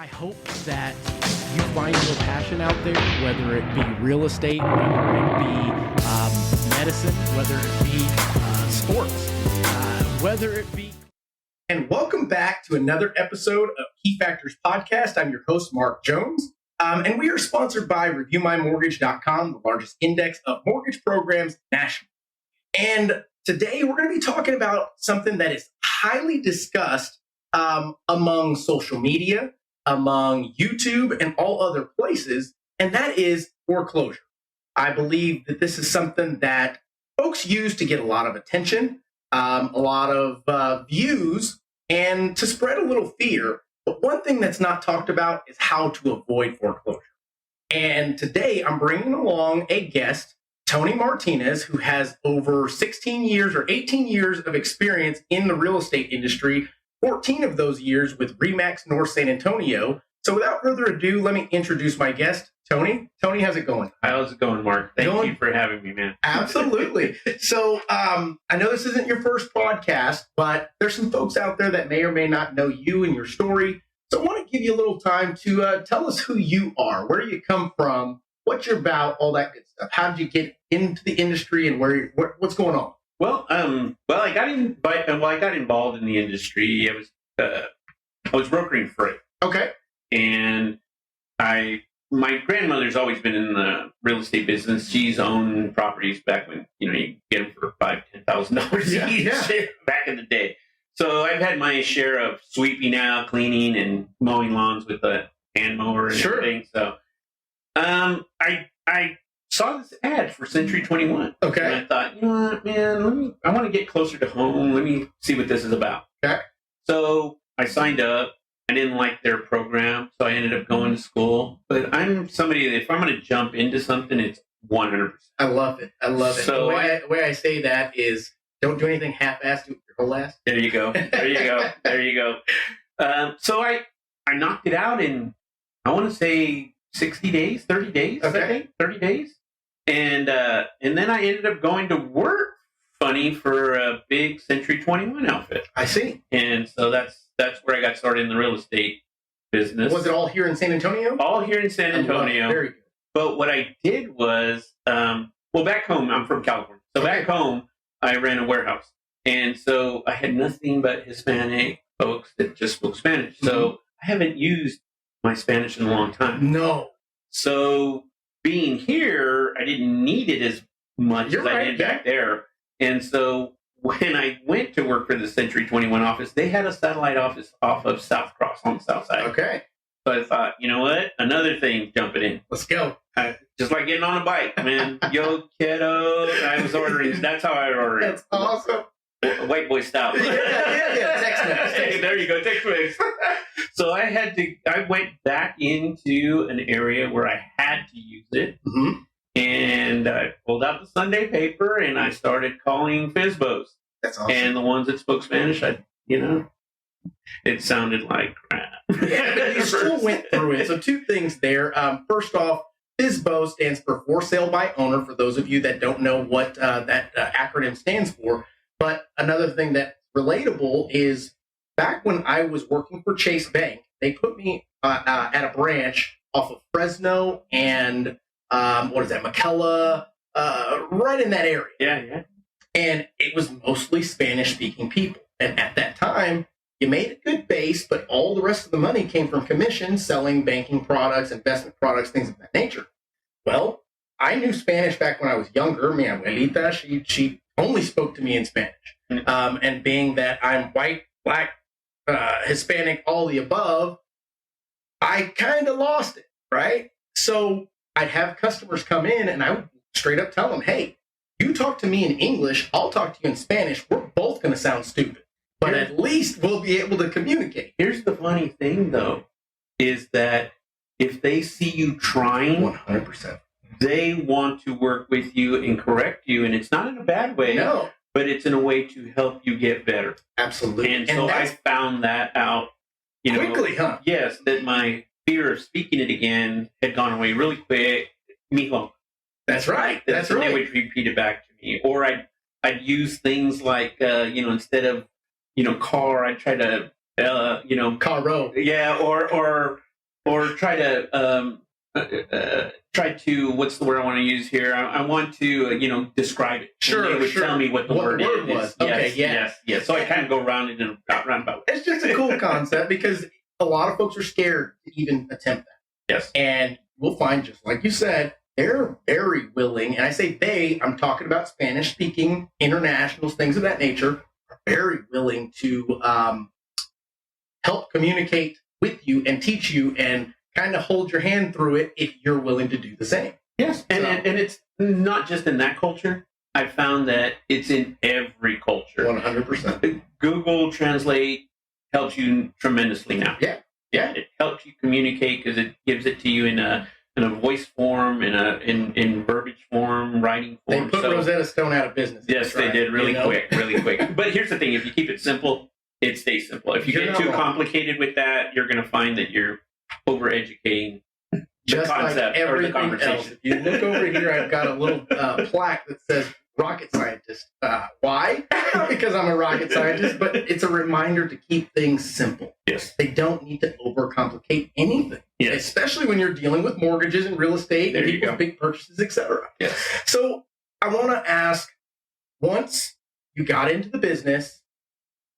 I hope that you find your passion out there, whether it be real estate, whether it be medicine, whether it be sports, whether it be... And welcome back to another episode of Key Factors Podcast. I'm your host, Mark Jones. And we are sponsored by ReviewMyMortgage.com, the largest index of mortgage programs nationally. And today we're going to be talking about something that is highly discussed among social media, among YouTube, and all other places, and that is foreclosure. I believe that this is something that folks use to get a lot of attention, a lot of views, and to spread a little fear. But one thing that's not talked about is how to avoid foreclosure. And today I'm bringing along a guest, Tony Martinez, who has over 16 years or 18 years of experience in the real estate industry, 14 of those years with Remax North San Antonio. So without further ado, let me introduce my guest, Tony. Tony, how's it going? How's it going, Mark? Thank you for having me, man. Absolutely. So I know this isn't your first podcast, but there's some folks out there that may or may not know you and your story. So I want to give you a little time to tell us who you are, where you come from, what you're about, all that good stuff. How did you get into the industry and what's going on? Well, I got involved in the industry. I was brokering freight. Okay. And my grandmother's always been in the real estate business. She's owned properties back when, you get them for $5,000-$10,000 each back in the day. So I've had my share of sweeping out, cleaning, and mowing lawns with a hand mower and everything. So I saw this ad for Century 21. Okay. And I thought, you know what, man, I want to get closer to home. Let me see what this is about. Okay. So I signed up. I didn't like their program, so I ended up going to school. But I'm somebody that if I'm going to jump into something, it's 100%. I love it. So the way I say that is don't do anything half-assed, do it your whole ass. There you go. So I knocked it out in, I want to say 60 days, 30 days, okay. I think, 30 days. And then I ended up going to work funny for a big Century 21 outfit. I see. And so that's where I got started in the real estate business. Was it all here in San Antonio? All here in San Antonio. Very good. But what I did was, back home, I'm from California. So back home, I ran a warehouse. And so I had nothing but Hispanic folks that just spoke Spanish. Mm-hmm. So I haven't used my Spanish in a long time. No. So being here, I didn't need it as much as I did back there. And so when I went to work for the Century 21 office, they had a satellite office off of South Cross on the south side. Okay. So I thought, you know what? Another thing jumping in. Let's go. Just like getting on a bike, man. Yo, kiddo. I was ordering. That's how I ordered. That's awesome. White boy style. Yeah. Tex-Mex. There you go. Tex-Mex. So I went back into an area where I had to use it. Mm-hmm. And I pulled out the Sunday paper and I started calling FSBOs. That's awesome. And the ones that spoke Spanish, it sounded like crap. Yeah, but you still went through it. So two things there. First off, FSBO stands for For Sale by Owner, for those of you that don't know what that acronym stands for. But another thing that's relatable is back when I was working for Chase Bank, they put me at a branch off of Fresno and McKella, right in that area. Yeah. And it was mostly Spanish-speaking people. And at that time, you made a good base, but all the rest of the money came from commissions, selling banking products, investment products, things of that nature. Well, I knew Spanish back when I was younger. Mi abuelita, she only spoke to me in Spanish. And being that I'm white, black, Hispanic, all the above, I kind of lost it, right? So I'd have customers come in and I would straight up tell them, hey, you talk to me in English, I'll talk to you in Spanish. We're both going to sound stupid, but at least we'll be able to communicate. Here's the funny thing, though, is that if they see you trying, 100%, they want to work with you and correct you. And it's not in a bad way, but it's in a way to help you get better. Absolutely. And so I found that out, quickly, huh? Yes, that my fear of speaking it again had gone away really quick. Mijo. That's right. That's right. They would repeat it back to me. Or I'd use things like, instead of, car, I'd try to, Caro. Yeah, or or try to what's the word I want to use here? I want to describe it. Sure, and they would tell me what the word was. is. Okay, Yes. So I kind of go round it and roundabout. It's just a cool concept because a lot of folks are scared to even attempt that. Yes. And we'll find, just like you said, they're very willing. And I say they, I'm talking about Spanish speaking internationals, things of that nature, are very willing to help communicate with you and teach you and kind of hold your hand through it if you're willing to do the same. Yes. And it's not just in that culture. I found that it's in every culture. 100%. Google Translate helps you tremendously now. Yeah. It helps you communicate because it gives it to you in a voice form, in verbiage form, writing form. They put Rosetta Stone out of business. Yes, they did really quick. But here's the thing: if you keep it simple, it stays simple. If you get too complicated with that, you're going to find that you're overeducating the concept or the conversation. Else. If you look over here, I've got a little plaque that says rocket scientist. Why? Not because I'm a rocket scientist, but it's a reminder to keep things simple. Yes. They don't need to overcomplicate anything. Yes. Especially when you're dealing with mortgages and real estate and people's big purchases, etc. Yes. So I want to ask, once you got into the business,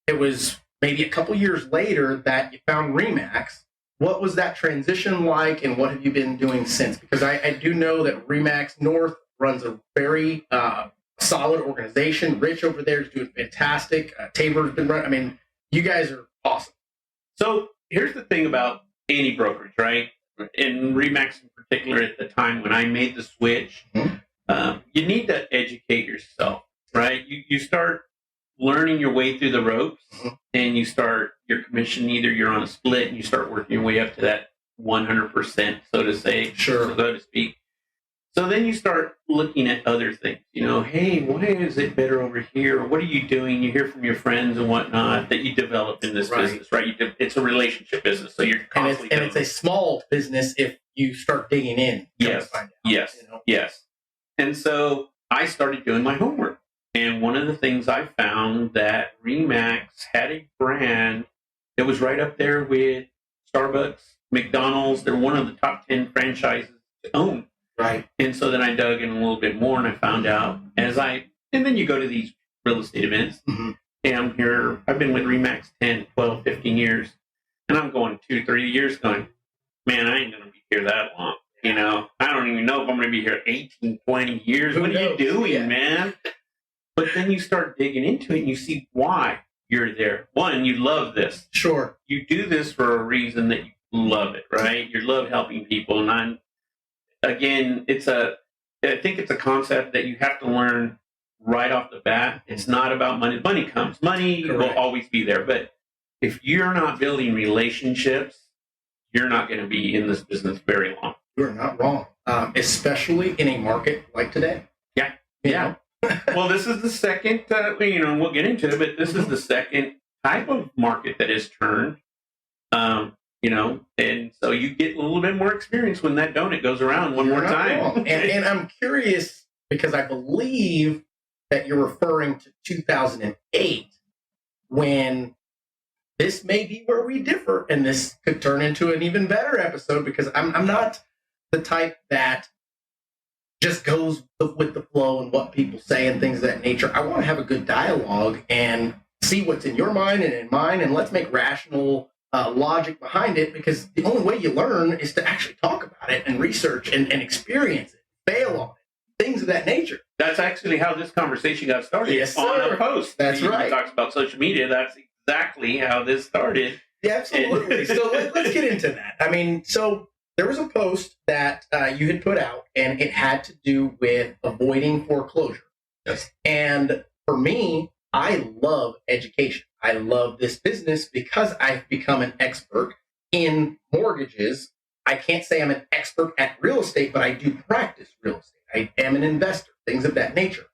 it was maybe a couple years later that you found Remax. What was that transition like, and what have you been doing since? Because I do know that Remax North runs a very solid organization. Rich over there is doing fantastic. Tabor's been running. I mean, you guys are awesome. So here's the thing about any brokerage, right? In Remax in particular, at the time when I made the switch, you need to educate yourself, right? You start learning your way through the ropes, and you start your commission. Either you're on a split, and you start working your way up to that 100%, so to say, so to speak. So then you start looking at other things. Hey, why is it better over here? What are you doing? You hear from your friends and whatnot that you develop in this business, right? It's a relationship business, so you're constantly. And it's a small business if you start digging in. Yes. And so I started doing my homework. And one of the things I found that Remax had a brand that was right up there with Starbucks, McDonald's. They're one of the top 10 franchises to own. Right. And so then I dug in a little bit more, and I found out and then you go to these real estate events, and I'm here. I've been with Remax 10, 12, 15 years, and I'm going 2-3 years going, man, I ain't going to be here that long. I don't even know if I'm going to be here 18, 20 years. What are you doing, man? But then you start digging into it, and you see why you're there. One, you love this. Sure. You do this for a reason that you love it, right? You love helping people. And I think it's a concept that you have to learn right off the bat. It's not about money. Money comes. Money will always be there. But if you're not building relationships, you're not going to be in this business very long. You're not wrong, especially in a market like today. Yeah. Well, this is the second, we'll get into it, but this is the second type of market that has turned, and so you get a little bit more experience when that donut goes around one more time. And I'm curious because I believe that you're referring to 2008 when this may be where we differ, and this could turn into an even better episode because I'm not the type that just goes with the flow and what people say and things of that nature. I want to have a good dialogue and see what's in your mind and in mine, and let's make rational logic behind it, because the only way you learn is to actually talk about it and research and experience it, fail on it, things of that nature. That's actually how this conversation got started. Yes, on sir. a post. That's right. He talks about social media. That's exactly how this started. Yeah, absolutely. So let's get into that. I mean, so there was a post that you had put out, and it had to do with avoiding foreclosure. Yes. And for me, I love education. I love this business because I've become an expert in mortgages. I can't say I'm an expert at real estate, but I do practice real estate. I am an investor, things of that nature.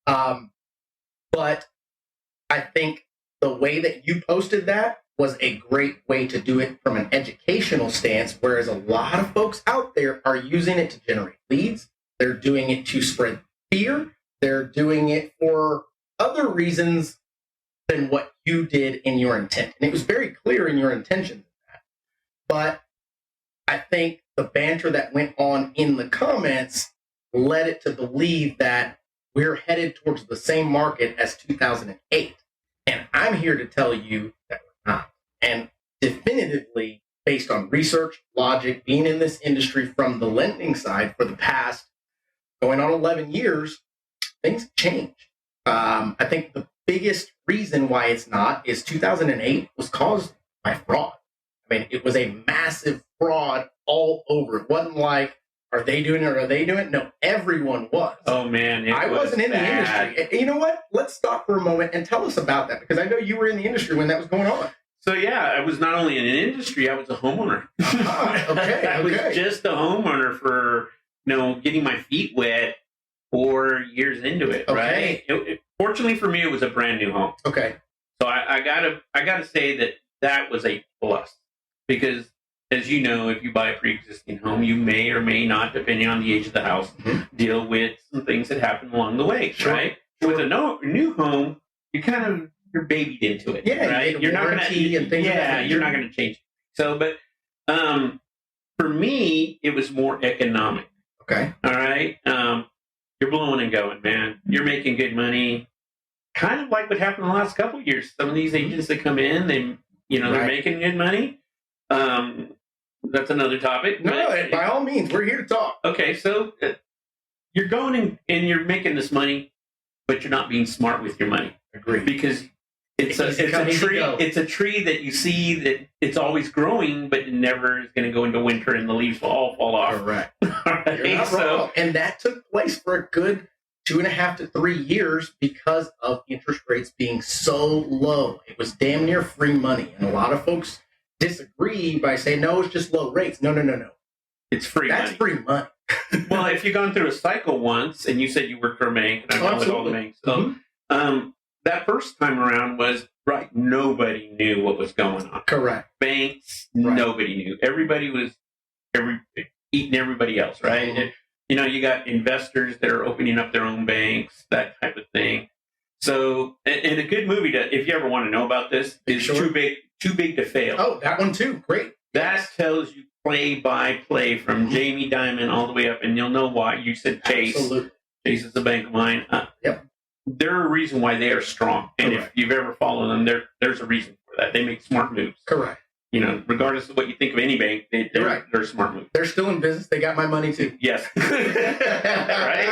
But I think the way that you posted that was a great way to do it from an educational stance, whereas a lot of folks out there are using it to generate leads. They're doing it to spread fear. They're doing it for other reasons than what you did in your intent. And it was very clear in your intentions of that. But think the banter that went on in the comments led it to believe that we're headed towards the same market as 2008. And I'm here to tell you that we're not. And definitively, based on research, logic, being in this industry from the lending side for the past going on 11 years, things have changed. I think the biggest reason why it's not is 2008 was caused by fraud. I mean, it was a massive fraud all over. It wasn't like, are they doing it or are they doing it? No, everyone was. Oh, man. I wasn't in the industry. You know what? Let's stop for a moment and tell us about that, because I know you were in the industry when that was going on. So, yeah, I was not only in an industry, I was a homeowner. Okay. I was just a homeowner for, getting my feet wet 4 years into it, Okay. right? Fortunately for me, it was a brand new home. Okay. So I gotta say that was a plus, because as you know, if you buy a pre-existing home, you may or may not, depending on the age of the house, deal with some things that happen along the way, right? Sure. With a new home, you're babied into it, right? You're not gonna you're not gonna change. So, but for me, it was more economic. Okay. All right. You're blowing and going, man. You're making good money. Kind of like what happened in the last couple of years. Some of these agents that come in, they're making good money. That's another topic. No, by all means, we're here to talk. Okay, so you're going and you're making this money, but you're not being smart with your money. Agreed. Because it's a tree. It's a tree that you see that it's always growing, but it never is going to go into winter and the leaves will all fall off. Correct. Right? You're not wrong. And that took place for a good 2.5 to 3 years because of interest rates being so low. It was damn near free money. And a lot of folks disagree by saying, no, it's just low rates. No. It's free money. That's free money. Well, if you've gone through a cycle once, and you said you worked for a bank, and I know with all the banks. So that first time around was, right, nobody knew what was going on. Correct. Banks, nobody knew. Everybody was eating everybody else, right? And, you got investors that are opening up their own banks, that type of thing. So, and a good movie if you ever want to know about this, is Too Big to Fail. Oh, that one too. Great. That tells you play by play from Jamie Dimon all the way up, and you'll know why. You said Chase. Absolutely. Chase is a bank of mine. Yep. They're a reason why they are strong. And if you've ever followed them, there's a reason for that. They make smart moves. Correct. Regardless of what you think of any bank, they're smart moves. They're still in business. They got my money too. Yes. Right?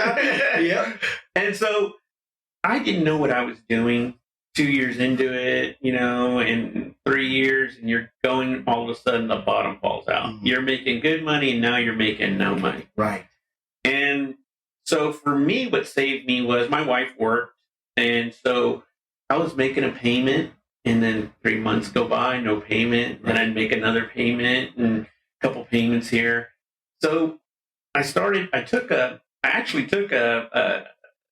Yep. And so I didn't know what I was doing 2 years into it, and 3 years, and you're going, all of a sudden the bottom falls out. You're making good money, and now you're making no money. Right. And so for me, what saved me was my wife worked. And so I was making a payment, and then 3 months go by, no payment. Then I'd make another payment and a couple payments here. So I actually took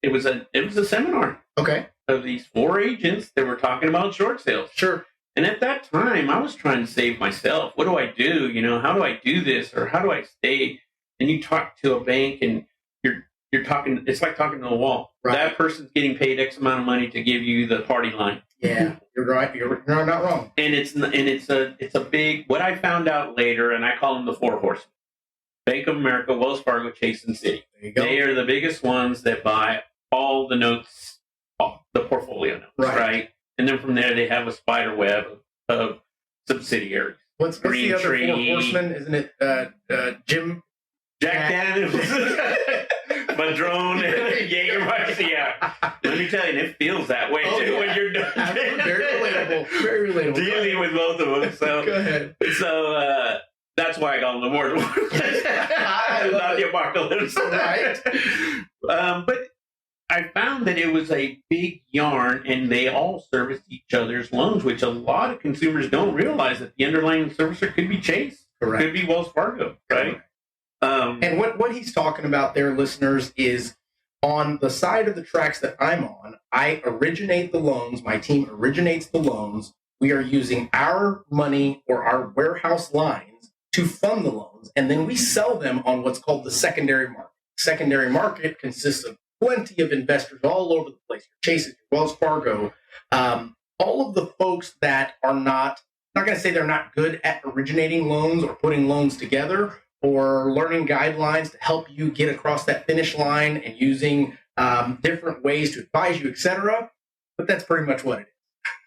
it was a seminar. Okay. Of these 4 agents that were talking about short sales. Sure. And at that time, I was trying to save myself. What do I do? How do I do this? Or how do I stay? And you talk to a bank, and you're talking, it's like talking to a wall. Right. That person's getting paid X amount of money to give you the party line. Yeah, you're right. You're not wrong. And it's a big, what I found out later, and I call them the 4 horsemen. Bank of America, Wells Fargo, Chase, and Citi. There you go. They are the biggest ones that buy all the notes, the portfolio notes, right? And then from there, they have a spider web of subsidiaries. What's the other 4 horsemen? Isn't it Jim? Jack Daniels, Madrone, Jägermeister. Yeah. Let me tell you, it feels that way too when you're done. Very relatable. Very relatable. Dealing with both of them. So, go ahead. So that's why I call them the more not the apocalypse. Right. But I found that it was a big yarn, and they all serviced each other's loans, which a lot of consumers don't realize that the underlying servicer could be Chase. Correct. Could be Wells Fargo, right? And what he's talking about there, listeners, is on the side of the tracks that I'm on, I originate the loans. My team originates the loans. We are using our money or our warehouse lines to fund the loans, and then we sell them on what's called the secondary market. Secondary market consists of plenty of investors all over the place. Your Chases, your Wells Fargo, all of the folks that are not not going to say they're not good at originating loans or putting loans together or learning guidelines to help you get across that finish line and using different ways to advise you, etc. But that's pretty much what it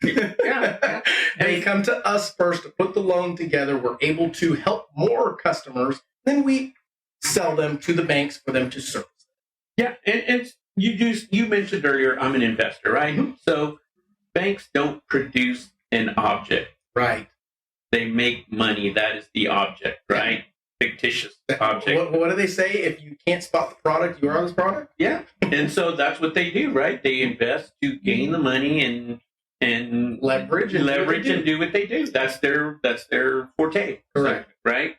is. Yeah. They come to us first to put the loan together. We're able to help more customers. Then we sell them to the banks for them to service. Yeah, and you mentioned earlier, I'm an investor, right? Mm-hmm. So banks don't produce an object. Right. They make money. That is the object, right? Fictitious object. What do they say? If you can't spot the product, you are the product? Yeah. And so that's what they do, right? They invest to gain the money and leverage and do what they do. That's their forte. Correct. Right?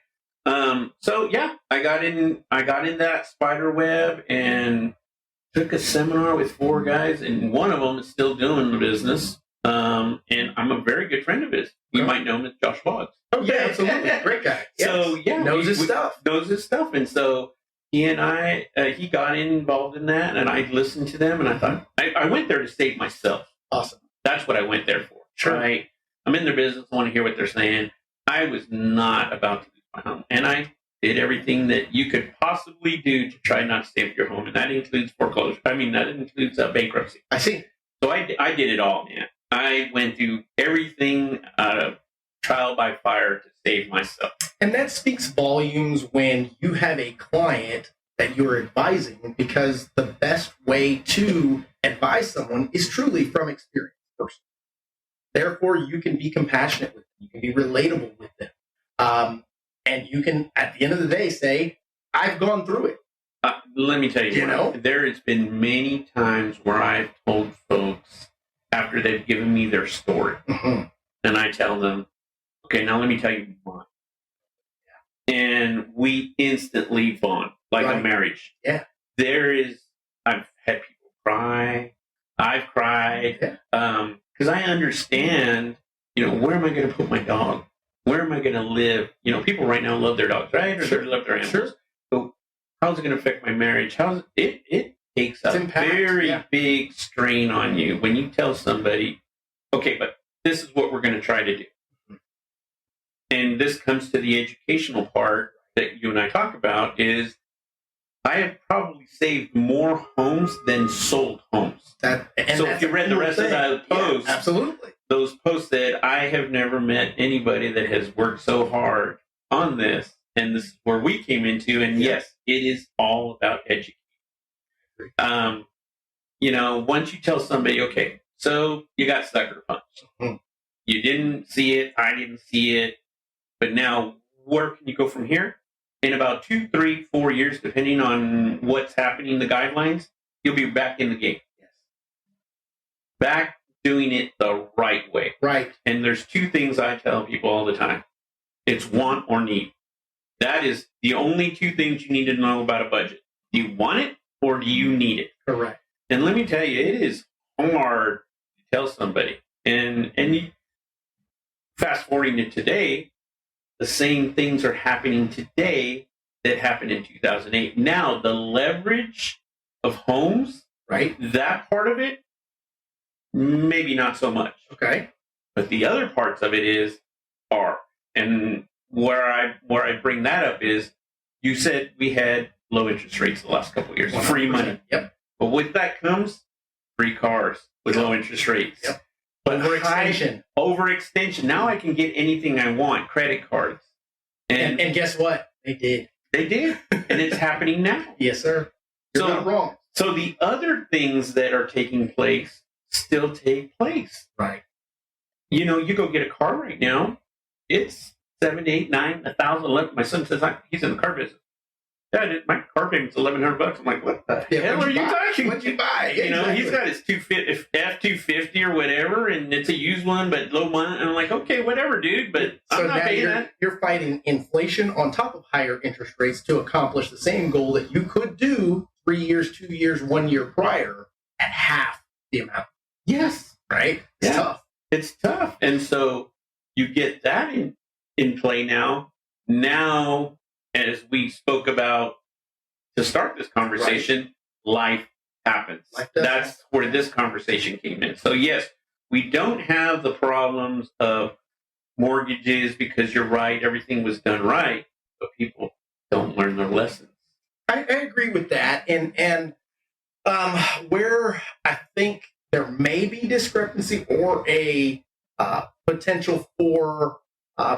So yeah, I got in that spider web and took a seminar with 4 guys, and one of them is still doing the business. And I'm a very good friend of his. You might know him as Josh Boggs. Oh, yeah, absolutely. Great guy. Yes. So, yeah. Knows his stuff. And so he and I, he got involved in that, and I listened to them, and I thought, I went there to save myself. Awesome. That's what I went there for. Sure. Right? I'm in their business. I want to hear what they're saying. I was not about to lose my home. And I did everything that you could possibly do to try not to stay with your home. And that includes foreclosure. I mean, that includes bankruptcy. I see. So I did it all, man. I went through everything trial by fire to save myself. And that speaks volumes when you have a client that you're advising, because the best way to advise someone is truly from experience first. Therefore, you can be compassionate with them. You can be relatable with them. And you can, at the end of the day, say, I've gone through it. Let me tell you, there has been many times where I've told folks after they've given me their story, and I tell them, okay, now let me tell you mine. Yeah. And we instantly bond, like a marriage. Yeah. I've had people cry. I've cried. Because I understand, where am I going to put my dog? Where am I going to live? People right now love their dogs, right? Or they love their animals. Sure. So how's it going to affect my marriage? It takes a very big strain on you when you tell somebody, okay, but this is what we're going to try to do. And this comes to the educational part that you and I talk about is I have probably saved more homes than sold homes. So if you read the rest of that post, absolutely. Those posts said, I have never met anybody that has worked so hard on this. And this is where we came into. And yes, it is all about education. Once you tell somebody, okay, so you got sucker punched. You didn't see it. I didn't see it. But now where can you go from here? In about 2, 3, 4 years, depending on what's happening, the guidelines, you'll be back in the game. Yes. Back doing it the right way. Right. And there's 2 things I tell people all the time. It's want or need. That is the only 2 things you need to know about a budget. Do you want it or do you need it? Correct. And let me tell you, it is hard to tell somebody. And you, fast forwarding to today, the same things are happening today that happened in 2008. Now, the leverage of homes, right? That part of it, maybe not so much. Okay. But the other parts of it are. And where I bring that up is, you said we had low interest rates the last couple of years, 100%. Free money. Yep. But with that comes free cars with low interest rates. Yep. But Overextension. Now I can get anything I want, credit cards. And guess what? They did. They did. And it's happening now. Yes, sir. You're not wrong. So the other things that are taking place still take place. Right. You go get a car right now. It's $7, $8, $9, $1,000, $11. My son says he's in the car business. Dad, my car payment's $1,100. I'm like, what the hell are you talking? What'd you buy? Exactly. He's got his F-250 or whatever, and it's a used one, but low money. And I'm like, okay, whatever, dude, but I'm not paying that. You're fighting inflation on top of higher interest rates to accomplish the same goal that you could do 3 years, 2 years, 1 year prior at half the amount. Yes. Right? It's tough. It's tough. And so you get that in play now. Now, as we spoke about to start this conversation, life happens. That's where this conversation came in. So yes, we don't have the problems of mortgages because you're right, everything was done right, but people don't learn their lessons. I agree with that. And where I think there may be discrepancy or a potential for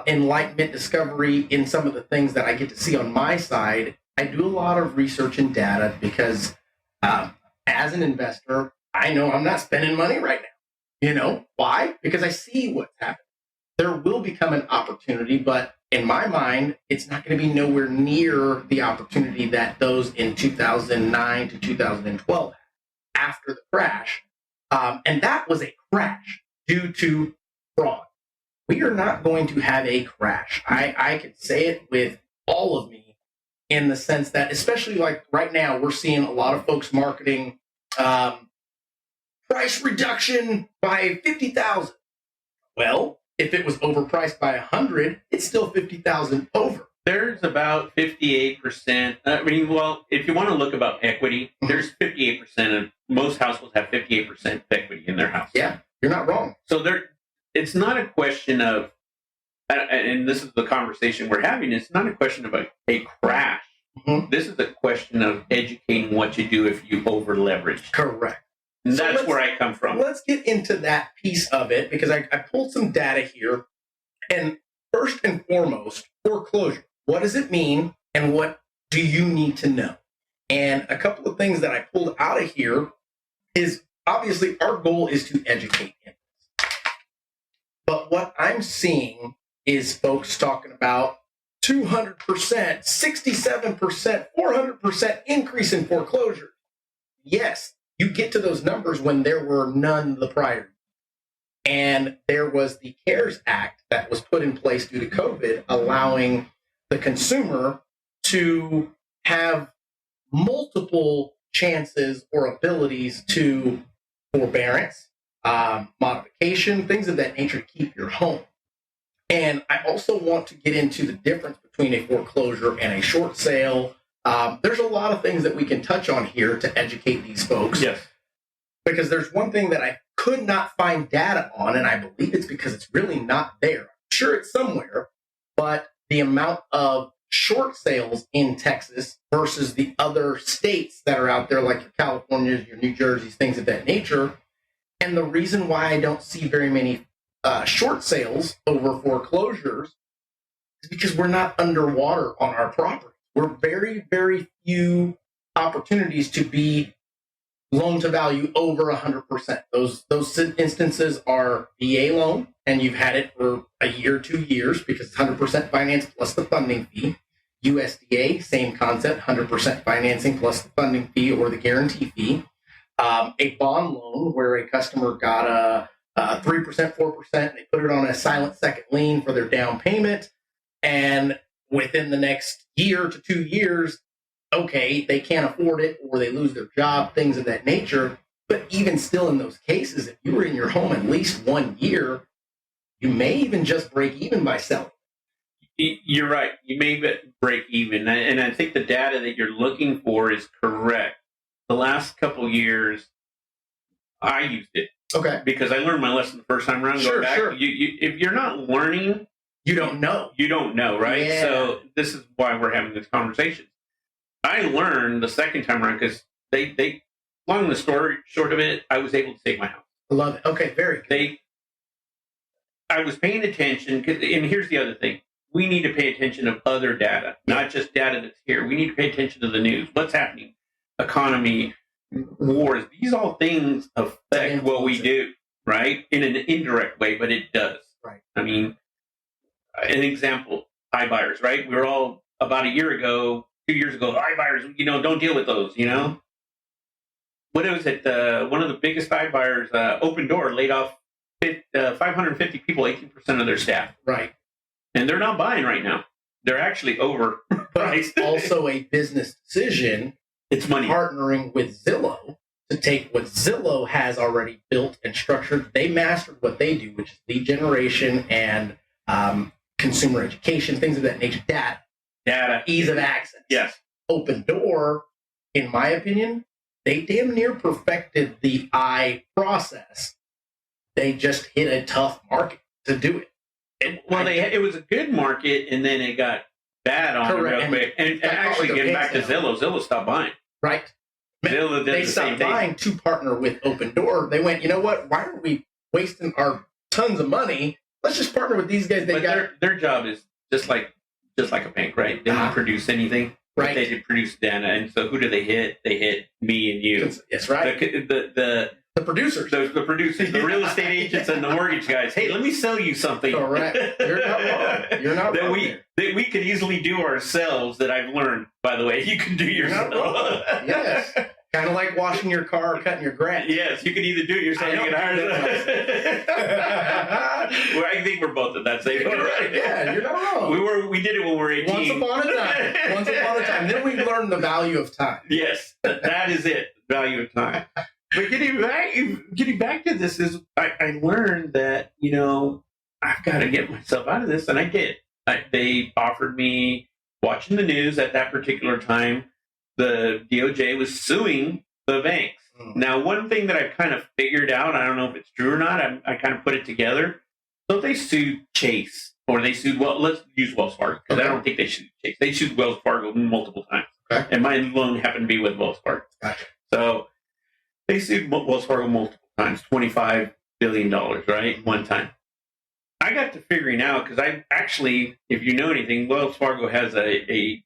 enlightenment discovery in some of the things that I get to see on my side, I do a lot of research and data because as an investor, I know I'm not spending money right now. You know, why? Because I see what's happening. There will become an opportunity, but in my mind, it's not going to be nowhere near the opportunity that those in 2009 to 2012 had after the crash. And that was a crash due to fraud. We are not going to have a crash. I can say it with all of me in the sense that, especially like right now, we're seeing a lot of folks marketing price reduction by 50,000. Well, if it was overpriced by 100, it's still 50,000 over. There's about 58%. I mean, well, if you want to look about equity, there's 58% of most households have 58% equity in their house. Yeah, you're not wrong. So it's not a question of, and this is the conversation we're having, it's not a question of a crash. Mm-hmm. This is a question of educating what you do if you over leverage. Correct. And so that's where I come from. Let's get into that piece of it because I pulled some data here. And first and foremost, foreclosure. What does it mean and what do you need to know? And a couple of things that I pulled out of here is obviously our goal is to educate him. But what I'm seeing is folks talking about 200%, 67%, 400% increase in foreclosure. Yes, you get to those numbers when there were none the prior. And there was the CARES Act that was put in place due to COVID, allowing the consumer to have multiple chances or abilities to forbearance, modification, things of that nature to keep your home. And I also want to get into the difference between a foreclosure and a short sale. There's a lot of things that we can touch on here to educate these folks. Yes. Because there's one thing that I could not find data on, and I believe it's because it's really not there. I'm sure it's somewhere, but the amount of short sales in Texas versus the other states that are out there, like your Californias, your New Jerseys, things of that nature. And the reason why I don't see very many short sales over foreclosures is because we're not underwater on our property. We're very, very few opportunities to be loan to value over 100%. Those instances are VA loan, and you've had it for a year, 2 years because it's 100% finance plus the funding fee. USDA, same concept, 100% financing plus the funding fee or the guarantee fee. A bond loan where a customer got a 3%, 4%, they put it on a silent second lien for their down payment, and within the next year to 2 years, okay, they can't afford it or they lose their job, things of that nature. But even still in those cases, if you were in your home at least 1 year, you may even just break even by selling. You're right. You may break even. And I think the data that you're looking for is correct. The last couple years, I used it. Okay. Because I learned my lesson the first time around. Sure, back. sure. If you're not learning, you don't know. You don't know, right? Yeah. So this is why we're having this conversation. I learned the second time around because they long the story short of it, I was able to save my house. I love it. Okay, very good. I was paying attention, and here's the other thing. We need to pay attention to other data, not just data that's here. We need to pay attention to the news. What's happening? Economy, wars. These all things affect what we do, right? In an indirect way, but it does. Right. I mean, an example, iBuyers, right? We were all about a year ago, 2 years ago, iBuyers, don't deal with those, What was it? One of the biggest iBuyers, Open Door, laid off 550 people, 18% of their staff. Right. And they're not buying right now. They're actually overpriced. But it's also a business decision. It's money. Partnering with Zillow to take what Zillow has already built and structured. They mastered what they do, which is lead generation and consumer education, things of that nature. Data, ease of access. Yes. Open Door, in my opinion, they damn near perfected the I process. They just hit a tough market to do it. It was a good market, and then it got bad on it real quick. And actually, getting back to Zillow stopped buying. Right. Zillow did they stopped buying to partner with Open Door. They went, you know what? Why are we wasting our tons of money? Let's just partner with these guys. Their job is just like a bank, right? They don't produce anything. Right. They did produce data, and so who do they hit? They hit me and you. That's right. The producers. The producers, the real estate agents, and the mortgage guys. Hey, let me sell you something. Correct. You're not wrong. You're not wrong. That we could easily do ourselves, that I've learned, by the way, you can do yourself. Yes. Kind of like washing your car or cutting your grass. Yes, you can either do it yourself or you can hire well, I think we're both at that same point. Right. Yeah, you're not wrong. We did it when we were 18. Once upon a time. Then we learned the value of time. Yes, that is it. Value of time. But getting back to this is I learned that, I've got to get myself out of this, and I did. They offered me, watching the news at that particular time, the DOJ was suing the banks. Now, one thing that I've kind of figured out, I don't know if it's true or not, I kind of put it together. So they sued Chase, or they sued, let's use Wells Fargo, because I don't think they sued Chase. They sued Wells Fargo multiple times. Okay. And my loan happened to be with Wells Fargo. Gotcha. So they sued Wells Fargo multiple times, $25 billion, right? One time. I got to figuring out, because I actually, if you know anything, Wells Fargo has a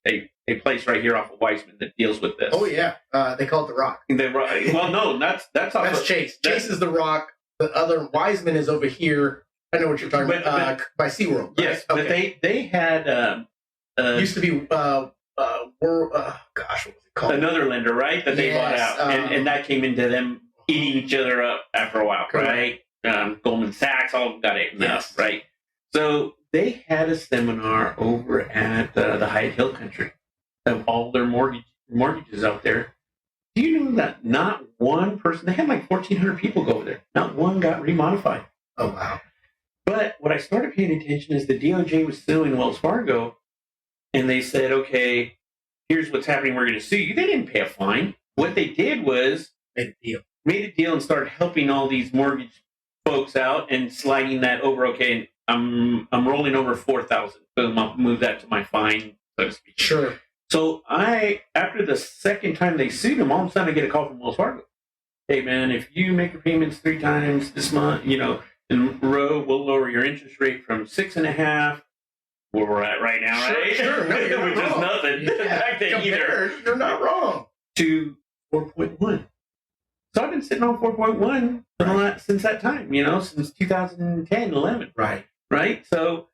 place right here off of Wiseman that deals with this. Oh, yeah. They call it The Rock. Well, no, that's Chase. Chase is The Rock. The other, Wiseman, is over here. I know what you're talking about. By SeaWorld. Right? Yes, okay. But they had... used to be... gosh, what was it called? Another lender, right? That they bought out. And that came into them eating each other up after a while, right? Goldman Sachs, all of them got eaten up, right? So they had a seminar over at the Hyatt Hill Country of all their mortgages out there. Do you know that not one person, they had like 1,400 people go over there, not one got remodified. Oh, wow. But what I started paying attention is the DOJ was suing Wells Fargo, and they said, okay, here's what's happening, we're going to sue you. They didn't pay a fine. What they did was made a deal and started helping all these mortgage folks out and sliding that over. Okay, I'm rolling over 4,000. Boom, I'll move that to my fine, so to speak. Sure. So after the second time they sued him, all of a sudden I get a call from Wells Fargo. Hey man, if you make your payments 3 times this month, in a row, we'll lower your interest rate from 6.5%, where we're at right now, right? Sure. No, you're which not is wrong. nothing back then either. You're not wrong. To 4.1. So I've been sitting on 4.1 since that time, since 2010, 11. Right. So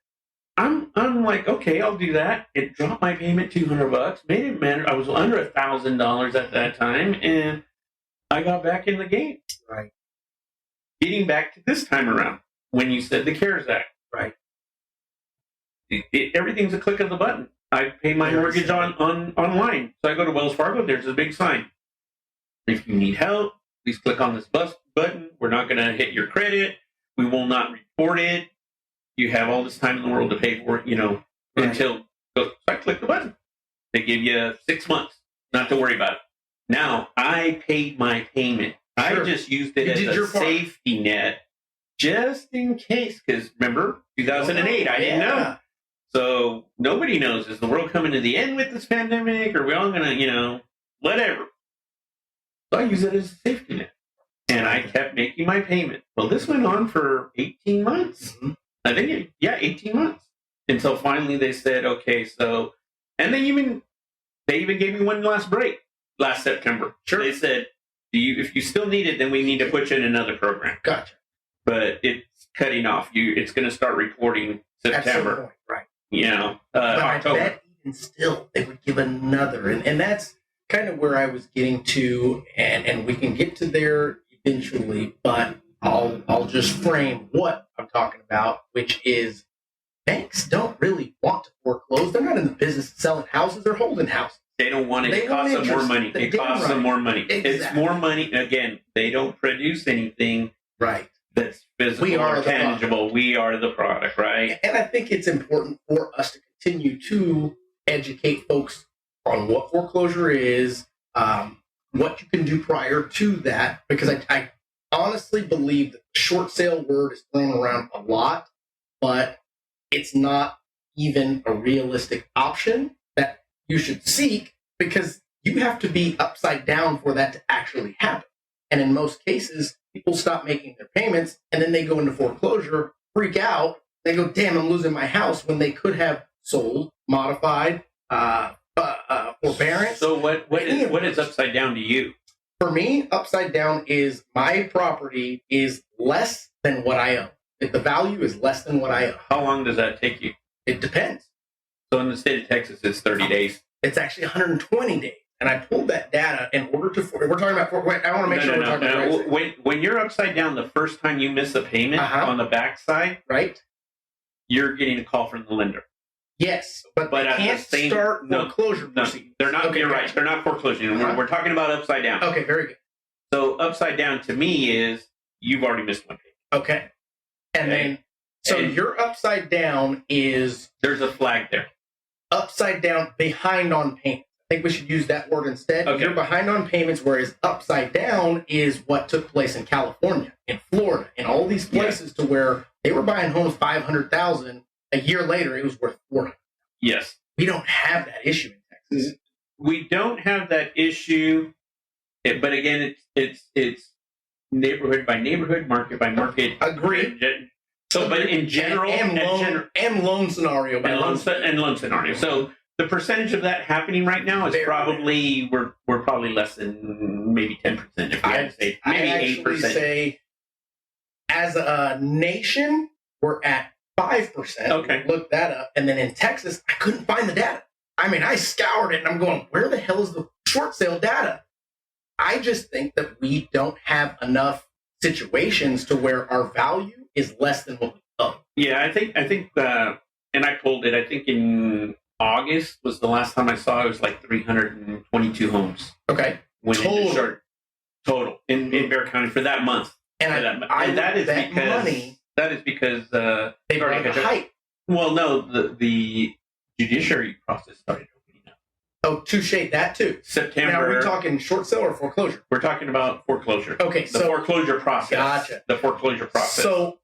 I'm like, okay, I'll do that. It dropped my payment $200. Made it matter. I was under $1,000 at that time, and I got back in the game. Right. Getting back to this time around, when you said the CARES Act. Right. Everything's a click of the button. I pay my mortgage online. So I go to Wells Fargo. There's a big sign. If you need help, please click on this button. We're not going to hit your credit. We will not report it. You have all this time in the world to pay for it, until so I click the button. They give you 6 months not to worry about it. Now, I paid my payment. Sure. I just used it as a safety net just in case, because remember, 2008, I didn't know. So nobody knows. Is the world coming to the end with this pandemic? Are we all going to, whatever. So I use it as a safety net. And I kept making my payment. Well, this went on for 18 months. Mm-hmm. I think, 18 months. Until finally they said, okay, so, and they even gave me one last break last September. Sure. They said, if you still need it, then we need to put you in another program. Gotcha. But it's cutting off. It's going to start reporting September. Right. October. I bet even still they would give another. And that's kind of where I was getting to, and we can get to there eventually, but I'll just frame what I'm talking about, which is banks don't really want to foreclose. They're not in the business of selling houses. They're holding houses. They don't want it. It costs them more money. It costs them more money. Exactly. It's more money. Again, they don't produce anything that's physical or tangible. We are the product, right? And I think it's important for us to continue to educate folks on what foreclosure is, what you can do prior to that, because I honestly believe that the short sale word is thrown around a lot, but it's not even a realistic option that you should seek, because you have to be upside down for that to actually happen. And in most cases, people stop making their payments and then they go into foreclosure, freak out. They go, damn, I'm losing my house, when they could have sold, modified, forbearance. So what is upside down to you? For me, upside down is my property is less than what I own. If the value is less than what I own. How long does that take you? It depends. So in the state of Texas, it's 30 days. It's actually 120 days. And I pulled that data in order to, we're talking about, wait, I want to make sure we're talking about when you're upside down the first time you miss a payment on the backside, right? You're getting a call from the lender. Yes, but they can't start foreclosure proceedings. They're not. Okay, you're right. They're not foreclosure. We're talking about upside down. Okay, very good. So upside down to me is you've already missed one payment. Okay, and then so your upside down is there's a flag there. Upside down, behind on payments. I think we should use that word instead. Okay. You're behind on payments, whereas upside down is what took place in California, in Florida, in all these places to where they were buying homes $500,000. A year later, it was worth $400,000. Yes. We don't have that issue in Texas. We don't have that issue, but again, it's neighborhood by neighborhood, market by market. Agree. So, but in general, and loan scenario by loan scenario. So the percentage of that happening right now is probably we're probably less than maybe 10%. If we had to say maybe 8%. Say as a nation, we're at 5%. Okay. Look that up. And then in Texas, I couldn't find the data. I mean, I scoured it and I'm going, where the hell is the short sale data? I just think that we don't have enough situations to where our value is less than what we owe. Yeah, I think, and I pulled it, I think in August was the last time I saw it was like 322 homes. Okay. Total in Bexar County for that month. And that is because they've already got height. Well, no, the judiciary process started opening up. Oh, touche, that too. September. Now, are we talking short sale or foreclosure? We're talking about foreclosure. Okay, the foreclosure process. Gotcha. The foreclosure process. So,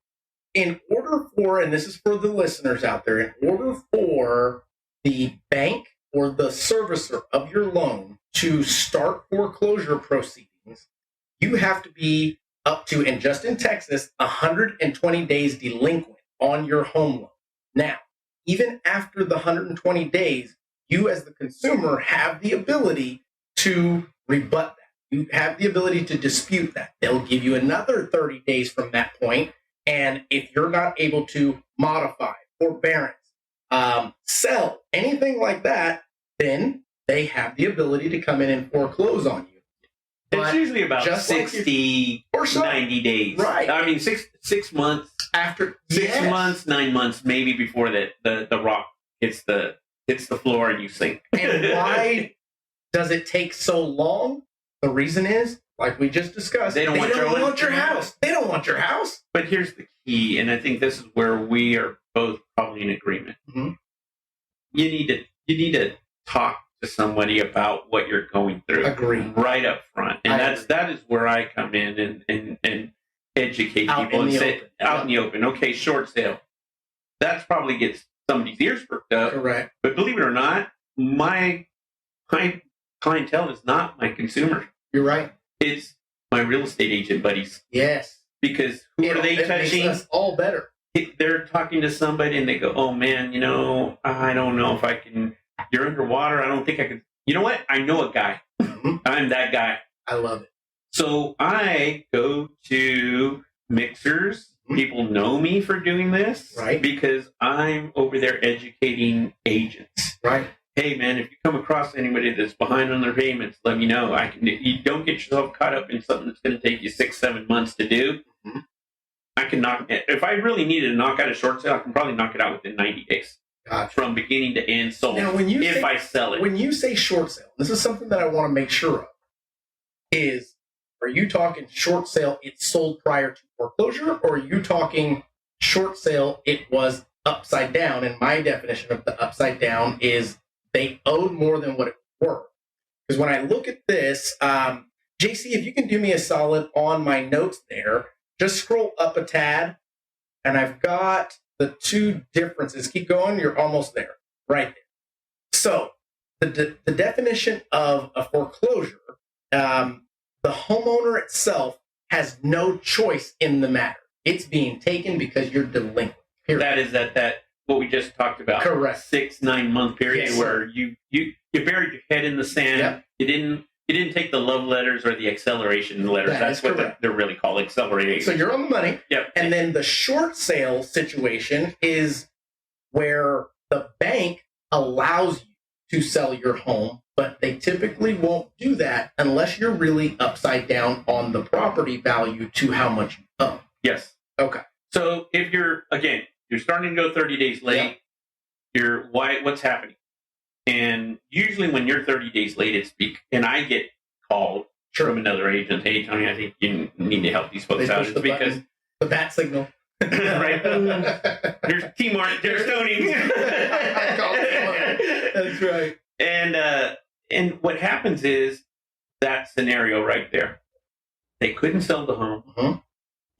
in order for, and this is for the listeners out there, in order for the bank or the servicer of your loan to start foreclosure proceedings, you have to be up to, and just in Texas, 120 days delinquent on your home loan. Now, even after the 120 days, you as the consumer have the ability to rebut that. You have the ability to dispute that. They'll give you another 30 days from that point. And if you're not able to modify, forbearance, sell, anything like that, then they have the ability to come in and foreclose on you. It's usually about 60 or so. 90 days. Right. I mean, six months. After 6 months, 9 months, maybe before the rock hits the floor and you sink. And why does it take so long? The reason is, like we just discussed, they don't want your house. They don't want your house. But here's the key, and I think this is where we are both probably in agreement. Mm-hmm. You need to talk to somebody about what you're going through. Agree. Right up front. And that is where I come in and educate people and say out in the open. Okay, short sale. That's probably gets somebody's ears perked up. Correct. But believe it or not, my clientele is not my consumer. You're right. It's my real estate agent buddies. Yes. Because who are they touching? Makes us all better. They're talking to somebody and they go, oh man, I don't know if I can. You're underwater. I don't think I can. You know what? I know a guy. Mm-hmm. I'm that guy. I love it. So I go to mixers. Mm-hmm. People know me for doing this. Right. Because I'm over there educating agents. Right. Hey man, if you come across anybody that's behind on their payments, let me know. You don't get yourself caught up in something that's going to take you 6-7 months to do. Mm-hmm. I can if I really needed to knock out a short sale, I can probably knock it out within 90 days. Gotcha. From beginning to end sold. Now, I sell it. When you say short sale, this is something that I want to make sure of. Are you talking short sale, it's sold prior to foreclosure, or are you talking short sale, it was upside down? And my definition of the upside down is they owed more than what it was worth. Because when I look at this, JC, if you can do me a solid on my notes there, just scroll up a tad, and I've got the two differences. Keep going. You're almost there. Right there. So the definition of a foreclosure, the homeowner itself has no choice in the matter. It's being taken because you're delinquent. Period. That is that what we just talked about. Correct. 6-9 month period where you buried your head in the sand. Yep. You didn't take the love letters or the acceleration letters. That's what they're really called, acceleration. So you're on the money. Yep. And then the short sale situation is where the bank allows you to sell your home, but they typically won't do that unless you're really upside down on the property value to how much you owe. Yes. Okay. So if you're starting to go 30 days late, what's happening? And usually when you're 30 days late, and I get called from another agent, hey, Tony, I think you need to help these folks out. It's because the bat signal. Right. There's T-Mart, there's Tony. I call it. That's right. And what happens is that scenario right there. They couldn't sell the home,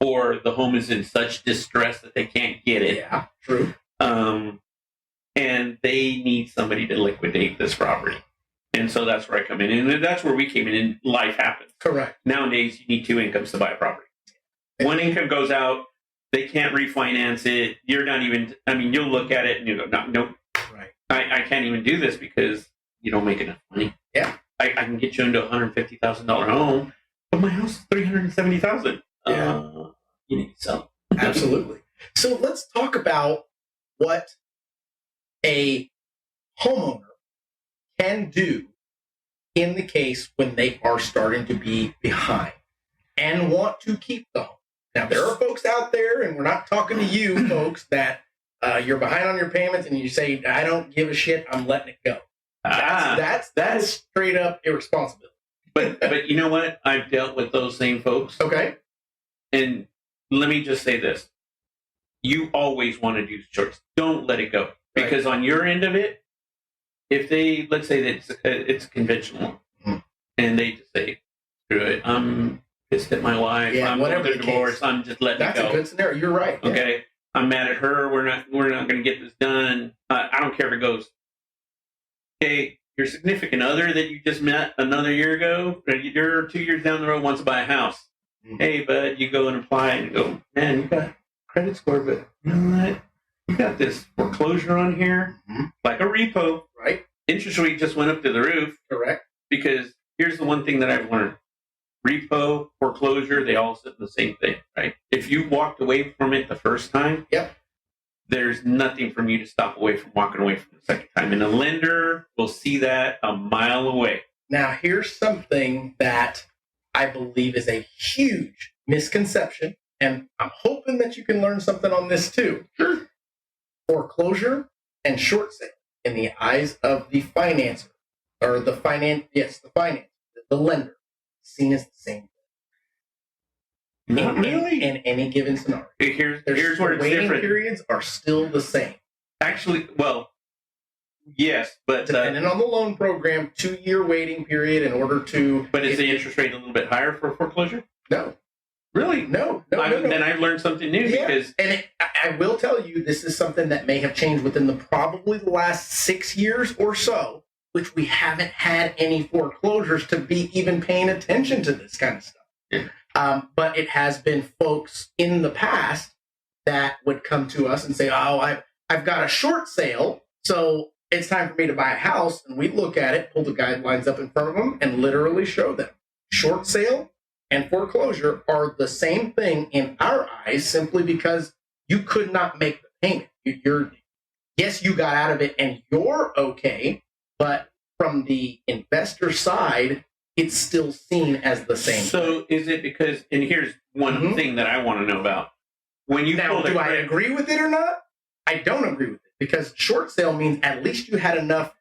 or the home is in such distress that they can't get it. Yeah, true. And they need somebody to liquidate this property. And so that's where I come in. And that's where we came in, and life happens. Correct. Nowadays, you need 2 incomes to buy a property. One income goes out, they can't refinance it. You're not even, you'll look at it and you go, no. Right. I can't even do this because you don't make enough money. Yeah. I can get you into a $150,000 home, but my house is $370,000. Yeah. You need to sell. Absolutely. So let's talk about what a homeowner can do in the case when they are starting to be behind and want to keep the home. Now, there are folks out there, and we're not talking to you folks, that you're behind on your payments and you say, I don't give a shit, I'm letting it go. That's straight up irresponsibility. But you know what? I've dealt with those same folks. Okay. And let me just say this. You always want to do shorts. Don't let it go. Because on your end of it, if they, let's say that it's conventional, and they just say, screw it, I'm pissed at my wife, I'm going through divorce, I'm just letting it go. That's a good scenario. You're right. Okay. Yeah. I'm mad at her. We're not going to get this done. I don't care if it goes. Okay, your significant other that you just met another year ago, you're 2 years down the road, wants to buy a house. Hey, bud, you go and apply and go, man, you got credit score, but you know what? You got this foreclosure on here, like a repo. Right. Interest rate just went up to the roof. Correct. Because here's the one thing that I've learned. Repo, foreclosure, they all sit in the same thing, right? If you walked away from it the first time, there's nothing from you to stop away from walking away from the second time. And a lender will see that a mile away. Now, here's something that I believe is a huge misconception, and I'm hoping that you can learn something on this too. Sure. Foreclosure and short sale in the eyes of the financer, or the lender, seen as the same thing. Not really. In any given scenario. Here's where it's waiting different. Periods are still the same. Actually, well, yes, but depending on the loan program, 2-year waiting period in order to. But is the interest rate a little bit higher for foreclosure? No. Really? No. Then I've learned something new because. And I will tell you, this is something that may have changed within probably the last 6 years or so, which we haven't had any foreclosures to be even paying attention to this kind of stuff. Yeah. But it has been folks in the past that would come to us and say, oh, I've got a short sale, so it's time for me to buy a house. And we'd look at it, pull the guidelines up in front of them, and literally show them. Short sale and foreclosure are the same thing in our eyes, simply because you could not make the payment. Yes, you got out of it and you're okay, but from the investor side, it's still seen as the same. So is it because, and here's one thing that I want to know about. When you now, do I agree with it or not? I don't agree with it, because short sale means at least you had enough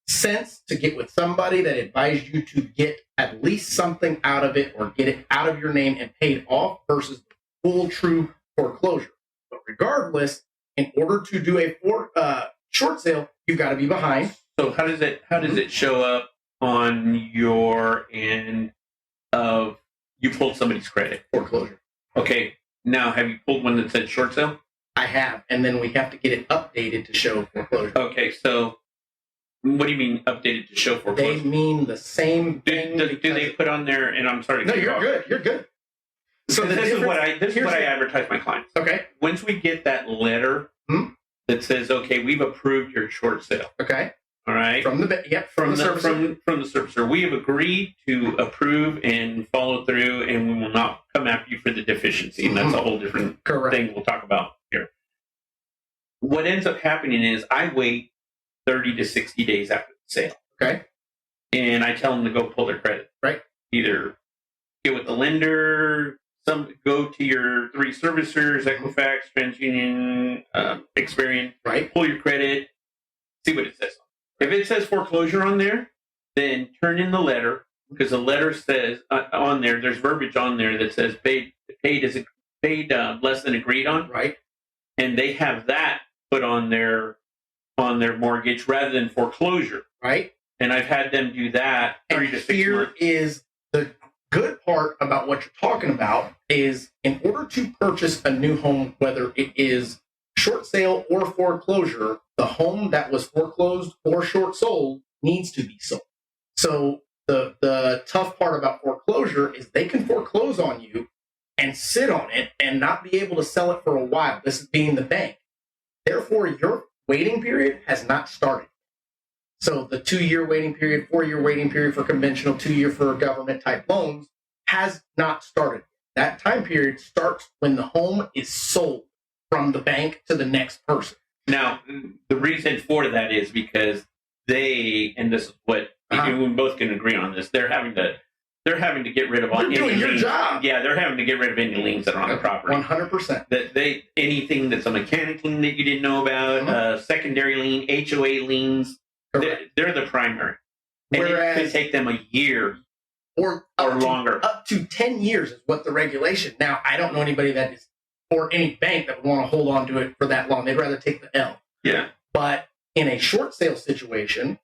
sense to get with somebody that advised you to get at least something out of it, or get it out of your name and paid off, versus full true foreclosure. But regardless, in order to do a short sale, you've got to be behind. So how does it show up on your end of you pulled somebody's credit? Foreclosure. Okay. Now, have you pulled one that said short sale? I have, and then we have to get it updated to show foreclosure. Okay, so what do you mean updated to show foreclosure? They mean the same thing. Do they put on there? And I'm sorry. No, you're good. You're good. So this is what I advertise my clients. Okay. Once we get that letter that says, "Okay, we've approved your short sale." Okay. All right. From the servicer. We have agreed to approve and follow through, and we will not come after you for the deficiency. And that's a whole different thing we'll talk about here. What ends up happening is I wait 30 to 60 days after the sale. Okay. And I tell them to go pull their credit. Right. Either get with the lender, go to your 3 servicers, Equifax, TransUnion, Experian. Right. Pull your credit, see what it says. If it says foreclosure on there, then turn in the letter, because the letter says on there, there's verbiage on there that says paid less than agreed on. Right. And they have that put on their mortgage rather than foreclosure. Right. And I've had them do that 3 to 6 months. Here is the good part about what you're talking about is in order to purchase a new home, whether it is short sale or foreclosure, the home that was foreclosed or short sold needs to be sold. So the tough part about foreclosure is they can foreclose on you and sit on it and not be able to sell it for a while. This is being the bank. Therefore, your waiting period has not started. So the 2-year waiting period, 4-year waiting period for conventional, 2-year for government type loans has not started. That time period starts when the home is sold from the bank to the next person. Now, the reason for that is because and this is what we both can agree on this, they're having to get rid of any doing your liens. Job. Yeah, they're having to get rid of any liens that are on the property. 100%. Anything that's a mechanic lien that you didn't know about, secondary lien, HOA liens, they're the primary. And it could take them a year or longer. Up to 10 years is what the regulation. Now, I don't know anybody that is, or any bank that would want to hold on to it for that long. They'd rather take the L. Yeah. But in a short sale situation,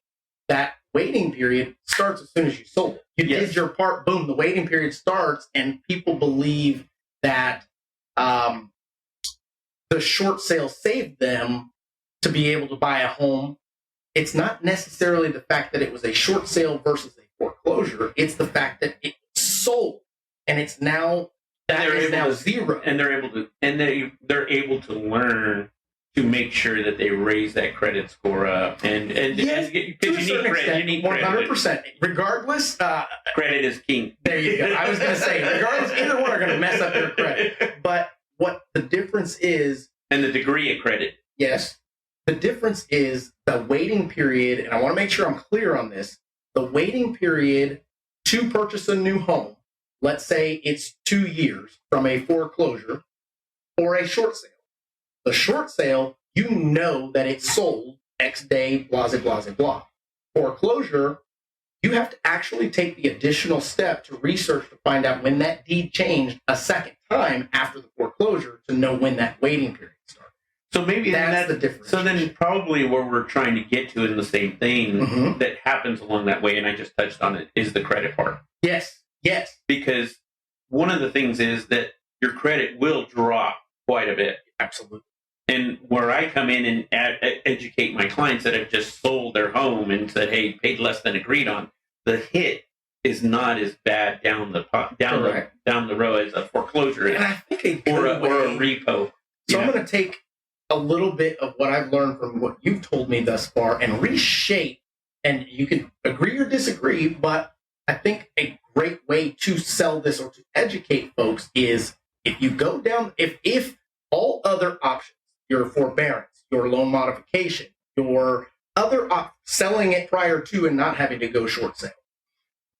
that waiting period starts as soon as you sold it. You did your part, boom, the waiting period starts, and people believe that the short sale saved them to be able to buy a home. It's not necessarily the fact that it was a short sale versus a foreclosure. It's the fact that it sold, and it's now zero. And they're able to learn to make sure that they raise that credit score up. And yes, because you need credit. 100%. Regardless, credit is king. There you go. I was going to say, regardless, either one are going to mess up your credit. But what the difference is, and the degree of credit. Yes. The difference is the waiting period, and I want to make sure I'm clear on this. The waiting period to purchase a new home, let's say it's 2 years from a foreclosure or a short sale. The short sale, you know that it's sold X day, blah, blah, blah, blah. Foreclosure, you have to actually take the additional step to research to find out when that deed changed a second time after the foreclosure to know when that waiting period started. So maybe that's the difference. So then probably where we're trying to get to in the same thing that happens along that way, and I just touched on it, is the credit part. Yes. Because one of the things is that your credit will drop quite a bit. Absolutely. And where I come in and educate my clients that have just sold their home and said, hey, paid less than agreed on, the hit is not as bad down the road as a foreclosure and I think or a repo. So I'm going to take a little bit of what I've learned from what you've told me thus far and reshape, and you can agree or disagree, but I think a great way to sell this or to educate folks is if you go down, if all other options, your forbearance, your loan modification, your other selling it prior to and not having to go short sale.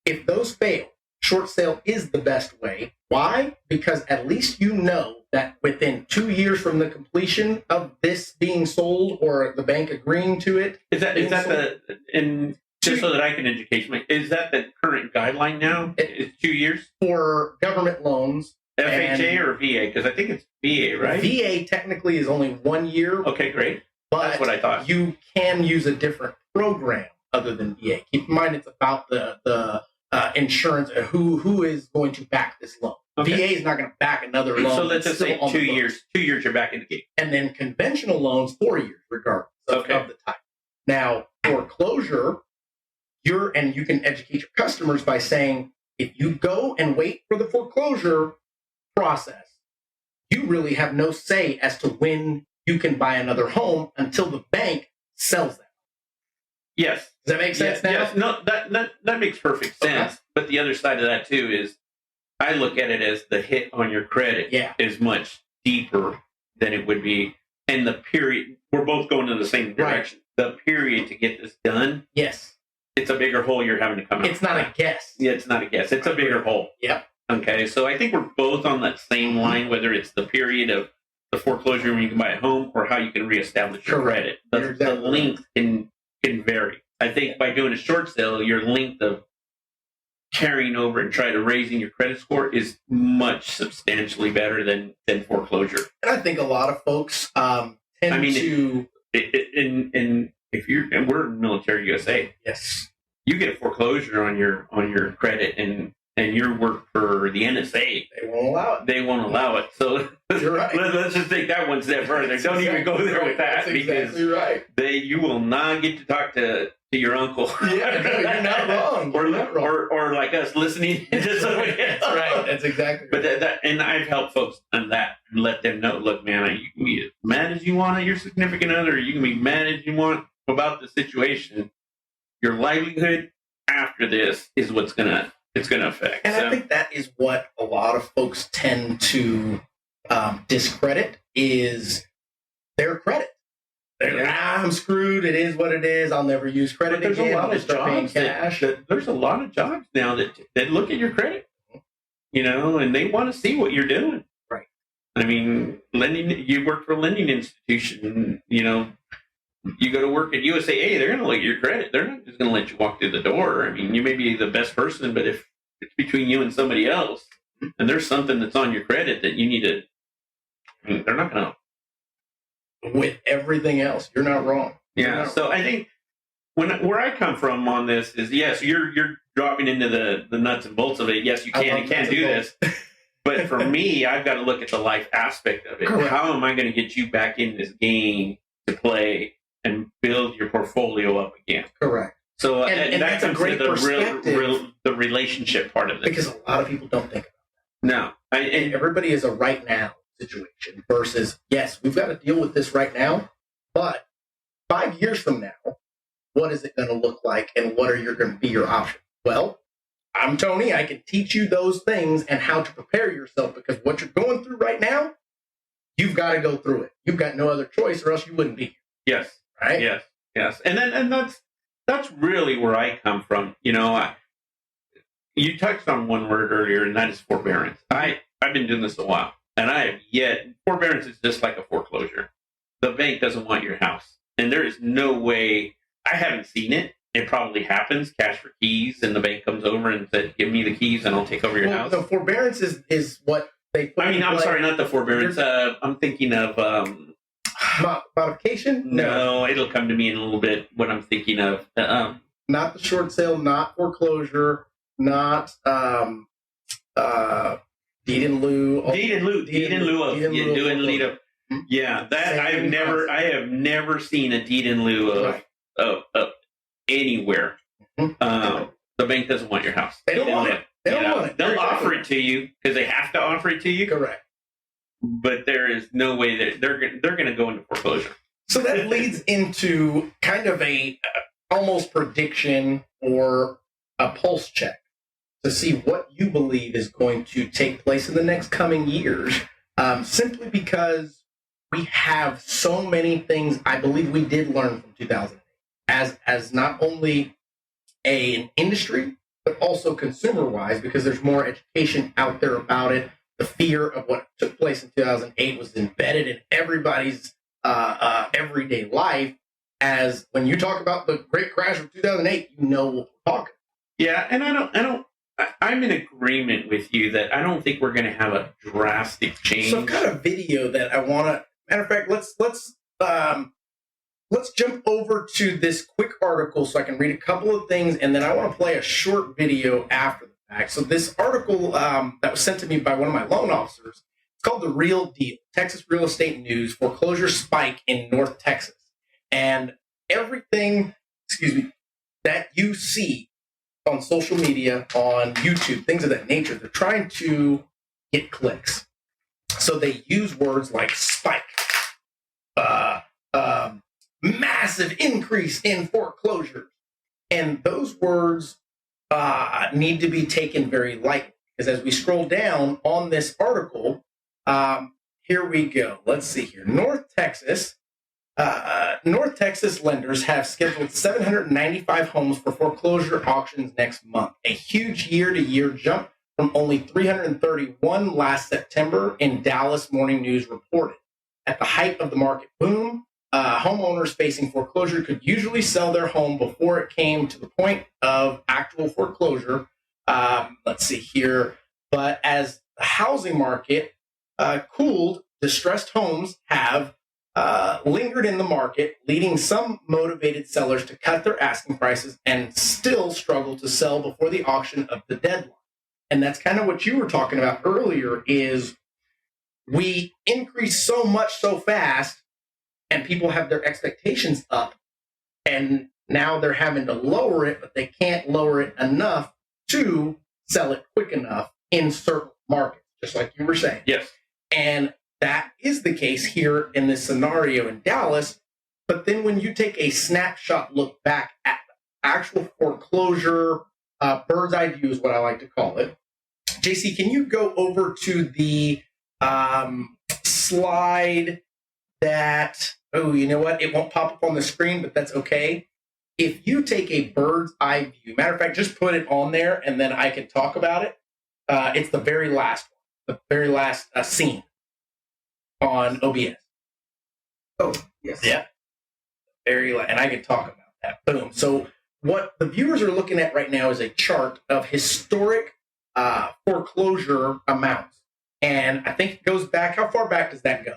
If those fail, short sale is the best way. Why? Because at least you know that within 2 years from the completion of this being sold or the bank agreeing to it. Just so that I can educate you, is that the current guideline now? It's 2 years? For government loans. FHA or VA? Because I think it's VA, right? VA technically is only 1 year. Okay, great. But that's what I thought. You can use a different program other than VA. Keep in mind it's about the insurance, who is going to back this loan. Okay. VA is not going to back another loan. So let's just say 2 years. 2 years, you're back in the game. And then conventional loans, 4 years, regardless of the type. Now, foreclosure, you can educate your customers by saying, if you go and wait for the foreclosure process, you really have no say as to when you can buy another home until the bank sells them. Yes. Does that make sense now? Yes. No, that makes perfect sense. Okay. But the other side of that, too, is I look at it as the hit on your credit is much deeper than it would be. And the period, we're both going in the same direction. Right. The period to get this done. Yes. It's a bigger hole you're having to come out. It's not a guess. Yeah, it's not a guess. It's a bigger hole. Yep. Okay, so I think we're both on that same line, whether it's the period of the foreclosure when you can buy a home or how you can reestablish your credit. The length can vary. I think by doing a short sale, your length of carrying over and trying to raising your credit score is much substantially better than foreclosure. And I think a lot of folks tend to... If you're, and we're military USA, yes, you get a foreclosure on your credit, and you work for the NSA. They won't allow it. They won't allow it. So you're right. Let's just take that one step further. Don't even go there with that. That's because you will not get to talk to your uncle. Yeah, no, you're not wrong. Or like us listening to somebody else. That's right. That's exactly right. But and I've helped folks on that and let them know, look, man, you can be as mad as you want at your significant other. You can be mad as you want about the situation. Your livelihood after this is what's gonna affect. And I think that is what a lot of folks tend to discredit is their credit. I'm screwed. It is what it is. I'll never use credit again. There's a lot of jobs now that look at your credit, and they want to see what you're doing. Right. I mean, lending. You work for a lending institution. You go to work at USAA. They're going to look at your credit. They're not just going to let you walk through the door. I mean, you may be the best person, but if it's between you and somebody else, and there's something that's on your credit that you need to, they're not going to. With everything else, you're not wrong. So I think where I come from on this is, yes, you're dropping into the nuts and bolts of it. Yes, you can do this. But for me, I've got to look at the life aspect of it. Correct. How am I going to get you back in this game to play and build your portfolio up again? Correct. So and that comes to the relationship part of this. Because a lot of people don't think about that. No. Everybody is a right now situation versus, yes, we've got to deal with this right now, but 5 years from now, what is it going to look like and what are going to be your options? Well, I'm Tony. I can teach you those things and how to prepare yourself, because what you're going through right now, you've got to go through it. You've got no other choice or else you wouldn't be here. Yes. Right? Yes. And that's really where I come from. You touched on one word earlier, and that is forbearance. I've been doing this a while. And I have yet, forbearance is just like a foreclosure. The bank doesn't want your house. And there is no way, I haven't seen it. It probably happens, cash for keys, and the bank comes over and says, give me the keys and I'll take over your house. The forbearance is what they put I'm sorry, not the forbearance. I'm thinking of... modification? No, it'll come to me in a little bit what I'm thinking of. Not the short sale, not foreclosure, not... Deed in lieu of yeah. That I have never seen a deed in lieu of anywhere. The bank doesn't want your house. They don't want it. They don't want it. They'll offer it to you because they have to offer it to you. Correct. But there is no way that they're going to go into foreclosure. So that leads into kind of a almost prediction or a pulse check to see what you believe is going to take place in the next coming years, simply because we have so many things I believe we did learn from 2008 as not only an industry, but also consumer-wise, because there's more education out there about it. The fear of what took place in 2008 was embedded in everybody's everyday life. As when you talk about the great crash of 2008, you know what we're talking. Yeah, and I'm in agreement with you that I don't think we're going to have a drastic change. So I've got a video that I want to. Matter of fact, let's jump over to this quick article so I can read a couple of things, and then I want to play a short video after the back. So this article that was sent to me by one of my loan officers, it's called The Real Deal, Texas Real Estate News, Foreclosure Spike in North Texas. And everything, that you see on social media, on YouTube, things of that nature, they're trying to get clicks. So they use words like spike, massive increase in foreclosures. And those words need to be taken very lightly. Because as we scroll down on this article, here we go. Let's see here. North Texas lenders have scheduled 795 homes for foreclosure auctions next month, a huge year-to-year jump from only 331 last September, in Dallas Morning News reported. At the height of the market boom, homeowners facing foreclosure could usually sell their home before it came to the point of actual foreclosure. Let's see here. But as the housing market cooled, distressed homes have lingered in the market, leading some motivated sellers to cut their asking prices and still struggle to sell before the auction of the deadline. And that's kind of what you were talking about earlier, is we increase so much so fast and people have their expectations up, and now they're having to lower it, but they can't lower it enough to sell it quick enough in certain markets, just like you were saying. Yes. And that is the case here in this scenario in Dallas. But then when you take a snapshot look back at the actual foreclosure, bird's eye view is what I like to call it. JC, can you go over to the slide that, you know what? It won't pop up on the screen, but that's okay. If you take a bird's eye view, matter of fact, just put it on there and then I can talk about it. It's the very last one, the very last scene on OBS. Oh, yes. Yeah. And I can talk about that. Boom. So what the viewers are looking at right now is a chart of historic foreclosure amounts. And I think it goes back. How far back does that go?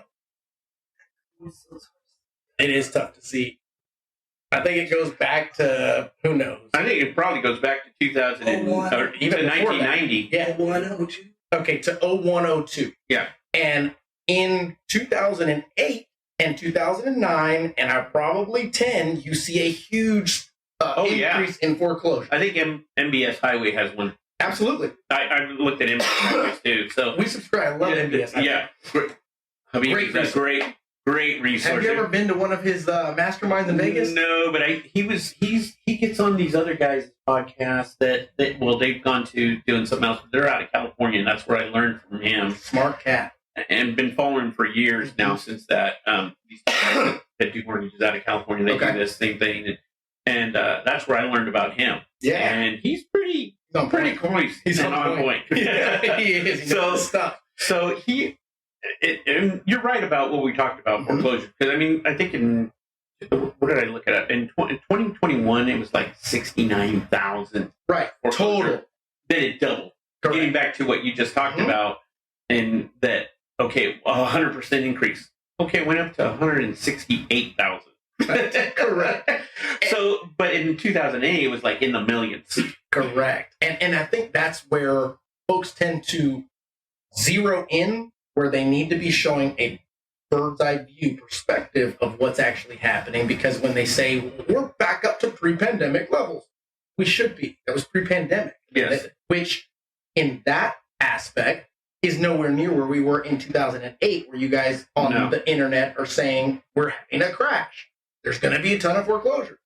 It is tough to see. I think it goes back to, who knows? I think it probably goes back to 2000 or even 1990. Yeah. 0102. Okay, to 0102. Yeah. And in 2008 and 2009, and probably 10, you see a huge increase in foreclosure. I think MBS Highway has one. Absolutely. I looked at MBS Highways too. So we subscribe. I love MBS Highway. Yeah. I mean, he's a great resource. Have you ever been to one of his masterminds in Vegas? No, but he gets on these other guys' podcasts that they've gone to doing something else. But they're out of California, and that's where I learned from him. Smart cat. And been following for years now since that. These guys that do mortgages out of California, they do this same thing, and that's where I learned about him. Yeah, and he's pretty cool. He's on point. Yeah, he is. He knows stuff. So and you're right about what we talked about foreclosure, because I mean, I think what did I look at? In 2021, it was like 69,000. Right, total. Then it doubled. Correct. Getting back to what you just talked about, and that. Okay, 100% increase. Okay, it went up to 168,000. Correct. So, but in 2008, it was like in the millions. Correct. And I think that's where folks tend to zero in, where they need to be showing a bird's eye view perspective of what's actually happening. Because when they say we're back up to pre-pandemic levels, we should be. That was pre-pandemic. Yes. Which, in that aspect, is nowhere near where we were in 2008, where you guys on the internet are saying we're having a crash. There's going to be a ton of foreclosures.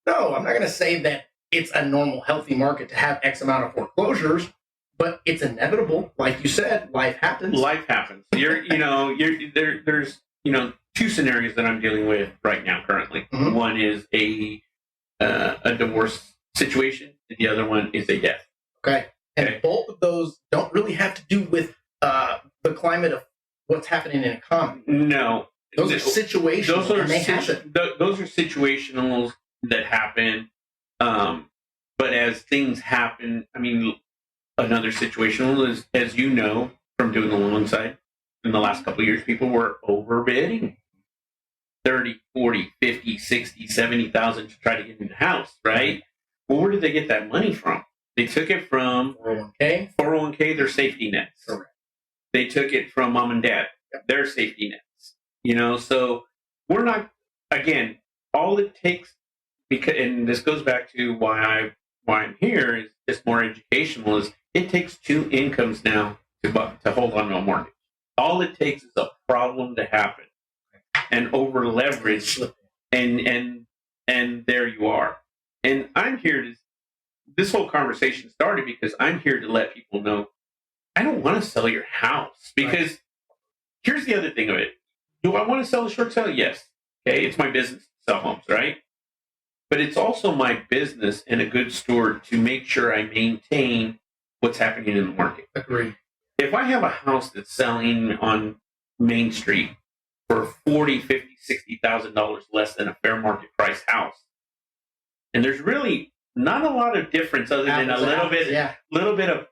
No, I'm not going to say that it's a normal, healthy market to have X amount of foreclosures, but it's inevitable. Like you said, life happens. Life happens. There's two scenarios that I'm dealing with right now currently. Mm-hmm. One is a divorce situation, and the other one is a death. Okay. And both of those don't really have to do with the climate of what's happening in the economy. No. Those are situational. Those are situational that happen. But as things happen, I mean, another situational is, as you know, from doing the loan side, in the last couple of years, people were overbidding 30, 40, 50, 60, 70,000 to try to get in the house, right? Well, where did they get that money from? They took it from 401k, their safety nets. Correct. They took it from mom and dad, their safety nets. So we're not, again, all it takes, because, and this goes back to why I'm here, is just more educational, is it takes two incomes now to hold on to a mortgage. All it takes is a problem to happen and over leverage, and there you are. And I'm here to, this whole conversation started because I'm here to let people know I don't want to sell your house, because here's the other thing of it. Do I want to sell a short sale? Yes. Okay, it's my business to sell homes, right? But it's also my business and a good steward to make sure I maintain what's happening in the market. Agreed. If I have a house that's selling on Main Street for $40,000, $50,000, $60,000 less than a fair market price house, and there's really not a lot of difference other than a little bit of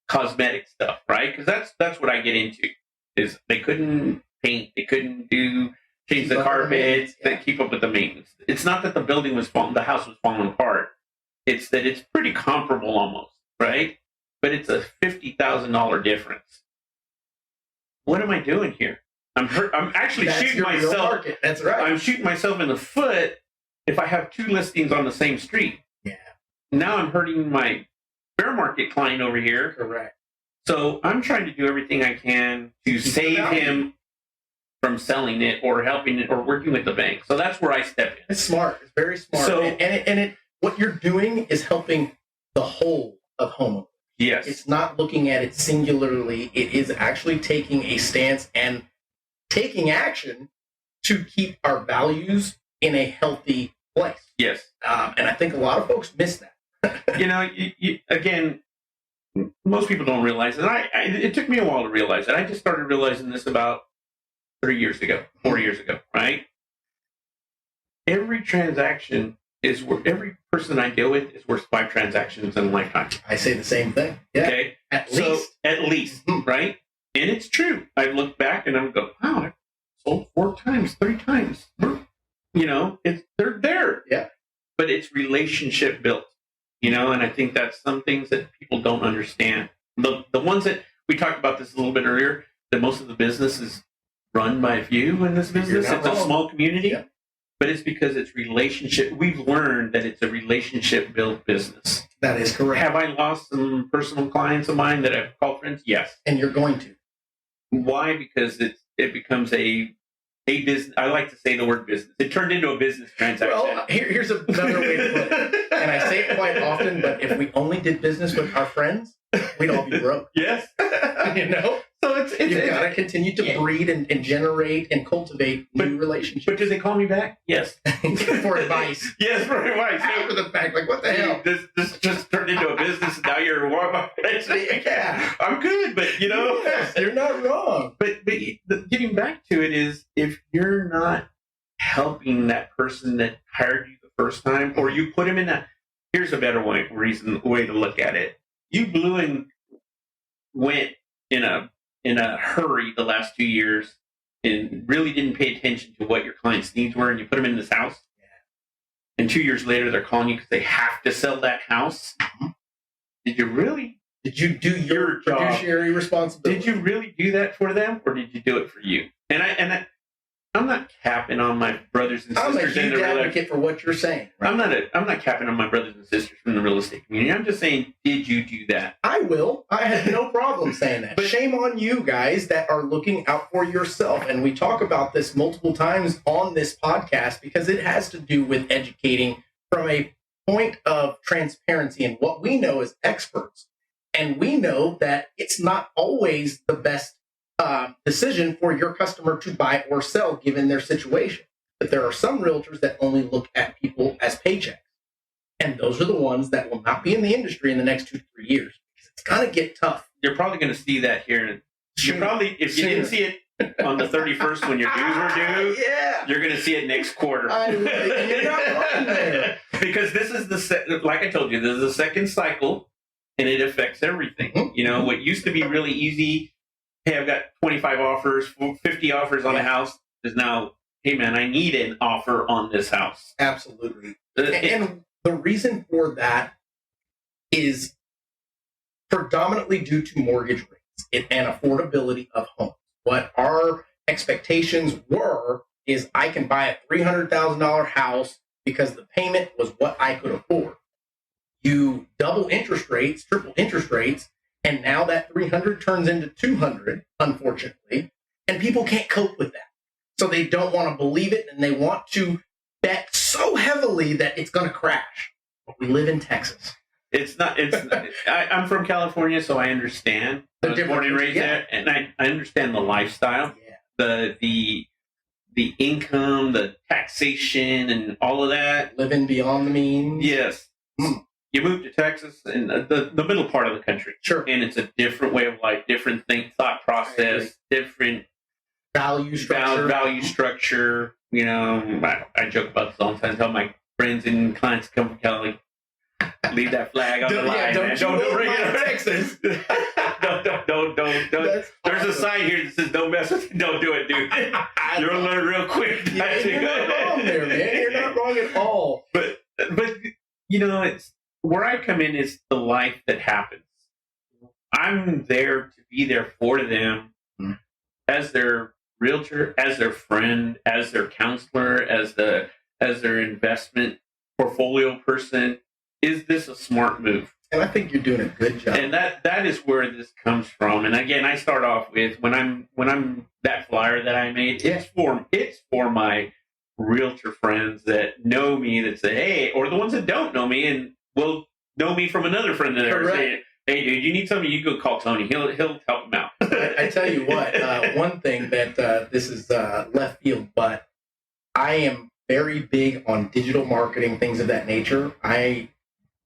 cosmetic stuff, right? Because that's what I get into. Is they couldn't paint, they couldn't change the carpets, they keep up with the maintenance. It's not that the house was falling apart. It's that it's pretty comparable almost, right? But it's a $50,000 difference. What am I doing here? I'm actually shooting myself. That's right. I'm shooting myself in the foot if I have two listings on the same street. Yeah. Now I'm hurting my fair market client over here. Correct. So I'm trying to do everything I can to save him from selling it or helping it or working with the bank. So that's where I step in. It's smart. It's very smart. So, what you're doing is helping the whole of homeowners. Yes. It's not looking at it singularly. It is actually taking a stance and taking action to keep our values in a healthy place. Yes. And I think a lot of folks miss that. Again, most people don't realize it. It took me a while to realize it. I just started realizing this about 4 years ago, right? Every transaction is worth, every person I deal with is worth 5 transactions in a lifetime. I say the same thing. Yeah. Okay. At least, right? And it's true. I look back and I'm going, wow, I sold 4 times, 3 times. They're there. Yeah. But it's relationship built, and I think that's some things that people don't understand. The ones that we talked about this a little bit earlier, that most of the business is run by a few in this business. It's a small community, but it's because it's relationship. We've learned that it's a relationship built business. That is correct. Have I lost some personal clients of mine that I've called friends? Yes. And you're going to. Why? Because it becomes a business. I like to say the word business. It turned into a business transaction. Well, here's another way to put it. And I say it quite often, but if we only did business with our friends, we'd all be broke. Yes. So you've got to continue to breed and generate and cultivate new relationships. But do they call me back? Yes. For advice. Yes, for advice. After the fact, like, what the hell? This just turned into a business, and now you're a warm-up. Yeah. I'm good, but Yes, you're not wrong. But getting back to it is, if you're not helping that person that hired you the first time, or you put him in that, here's a better way to look at it. You blew and went in a hurry the last 2 years and really didn't pay attention to what your client's needs were, and you put them in this house. Yeah. And 2 years later, they're calling you because they have to sell that house. Mm-hmm. Did you really? Did you do your fiduciary responsibility? Did you really do that for them, or did you do it for you? And I'm not capping on my brothers and sisters. I'm a huge advocate for what you're saying. Right? I'm not capping on my brothers and sisters from the real estate community. I'm just saying, did you do that? I will. I have no problem saying that. But shame on you guys that are looking out for yourself. And we talk about this multiple times on this podcast because it has to do with educating from a point of transparency and what we know as experts. And we know that it's not always the best decision for your customer to buy or sell given their situation. But there are some realtors that only look at people as paychecks. And those are the ones that will not be in the industry in the next 2 to 3 years. It's going to get tough. You're probably going to see that here. You're probably, if you didn't see it on the 31st when your dues were due, you're going to see it next quarter. And you're not wrong there. Because this is like I told you, this is the second cycle, and it affects everything. Mm-hmm. What used to be really easy, hey, I've got 25 offers, 50 offers on a house, is now, hey, man, I need an offer on this house. Absolutely. And the reason for that is predominantly due to mortgage rates and affordability of homes. What our expectations were is I can buy a $300,000 house because the payment was what I could afford. You double interest rates, triple interest rates, and now that 300 turns into 200, unfortunately, and people can't cope with that. So they don't want to believe it, and they want to bet so heavily that it's going to crash. But we live in Texas. I'm from California, so I understand. I was born and raised there, and I understand the lifestyle, the income, the taxation, and all of that. Living beyond the means. Yes. You move to Texas, and the middle part of the country. Sure. And it's a different way of life, different thought process, different value structure. You know, I joke about this all the time. Tell my friends and clients to come from Cali, leave that flag on the line. Don't bring it to Texas. Don't. There's a sign here that says "Don't mess with it. Don't do it, dude." You're gonna learn real quick. You're not wrong there, man. You're not wrong at all. But you know, it's where I come in is the life that happens. I'm there to be there for them as their realtor, as their friend, as their counselor, as their investment portfolio person. Is this a smart move? And I think you're doing a good job. And that is where this comes from. And again, I start off with when I'm that flyer that I made, it's for my realtor friends that know me, that say, hey, or the ones that don't know me and will know me from another friend that are saying, hey, dude, you need something, you go call Tony. He'll help them out. I tell you what, one thing that this is left field, but I am very big on digital marketing, things of that nature.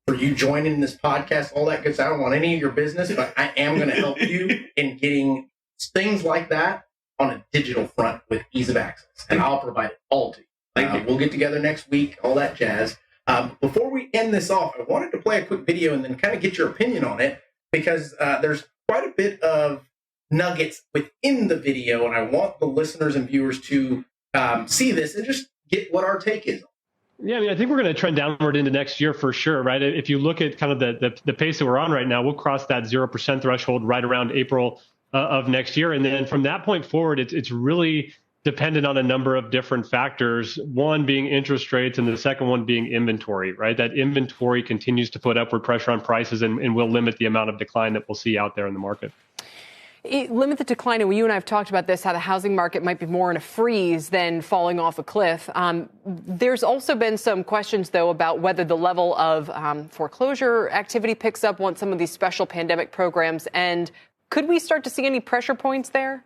For you joining this podcast, all that good stuff, I don't want any of your business, but I am going to help you in getting things like that on a digital front with ease of access. And I'll provide it all to you. Thank you. We'll get together next week, all that jazz. Before we end this off, I wanted to play a quick video and then kind of get your opinion on it, because there's quite a bit of nuggets within the video, and I want the listeners and viewers to see this and just get what our take is. Yeah, I mean, I think we're going to trend downward into next year for sure, right? If you look at kind of the pace that we're on right now, we'll cross that 0% threshold right around April of next year. And then from that point forward, it's really dependent on a number of different factors, one being interest rates and the second one being inventory, right? That inventory continues to put upward pressure on prices and will limit the amount of decline that we'll see out there in the market. Limit the decline, and you and I have talked about this, how the housing market might be more in a freeze than falling off a cliff. There's also been some questions, though, about whether the level of foreclosure activity picks up once some of these special pandemic programs end. Could we start to see any pressure points there?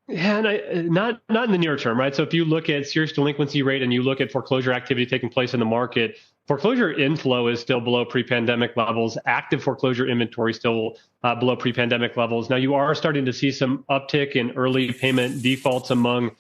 Yeah, and not in the near term, right? So if you look at serious delinquency rate and you look at foreclosure activity taking place in the market, foreclosure inflow is still below pre-pandemic levels. Active foreclosure inventory still below pre-pandemic levels. Now, you are starting to see some uptick in early payment defaults among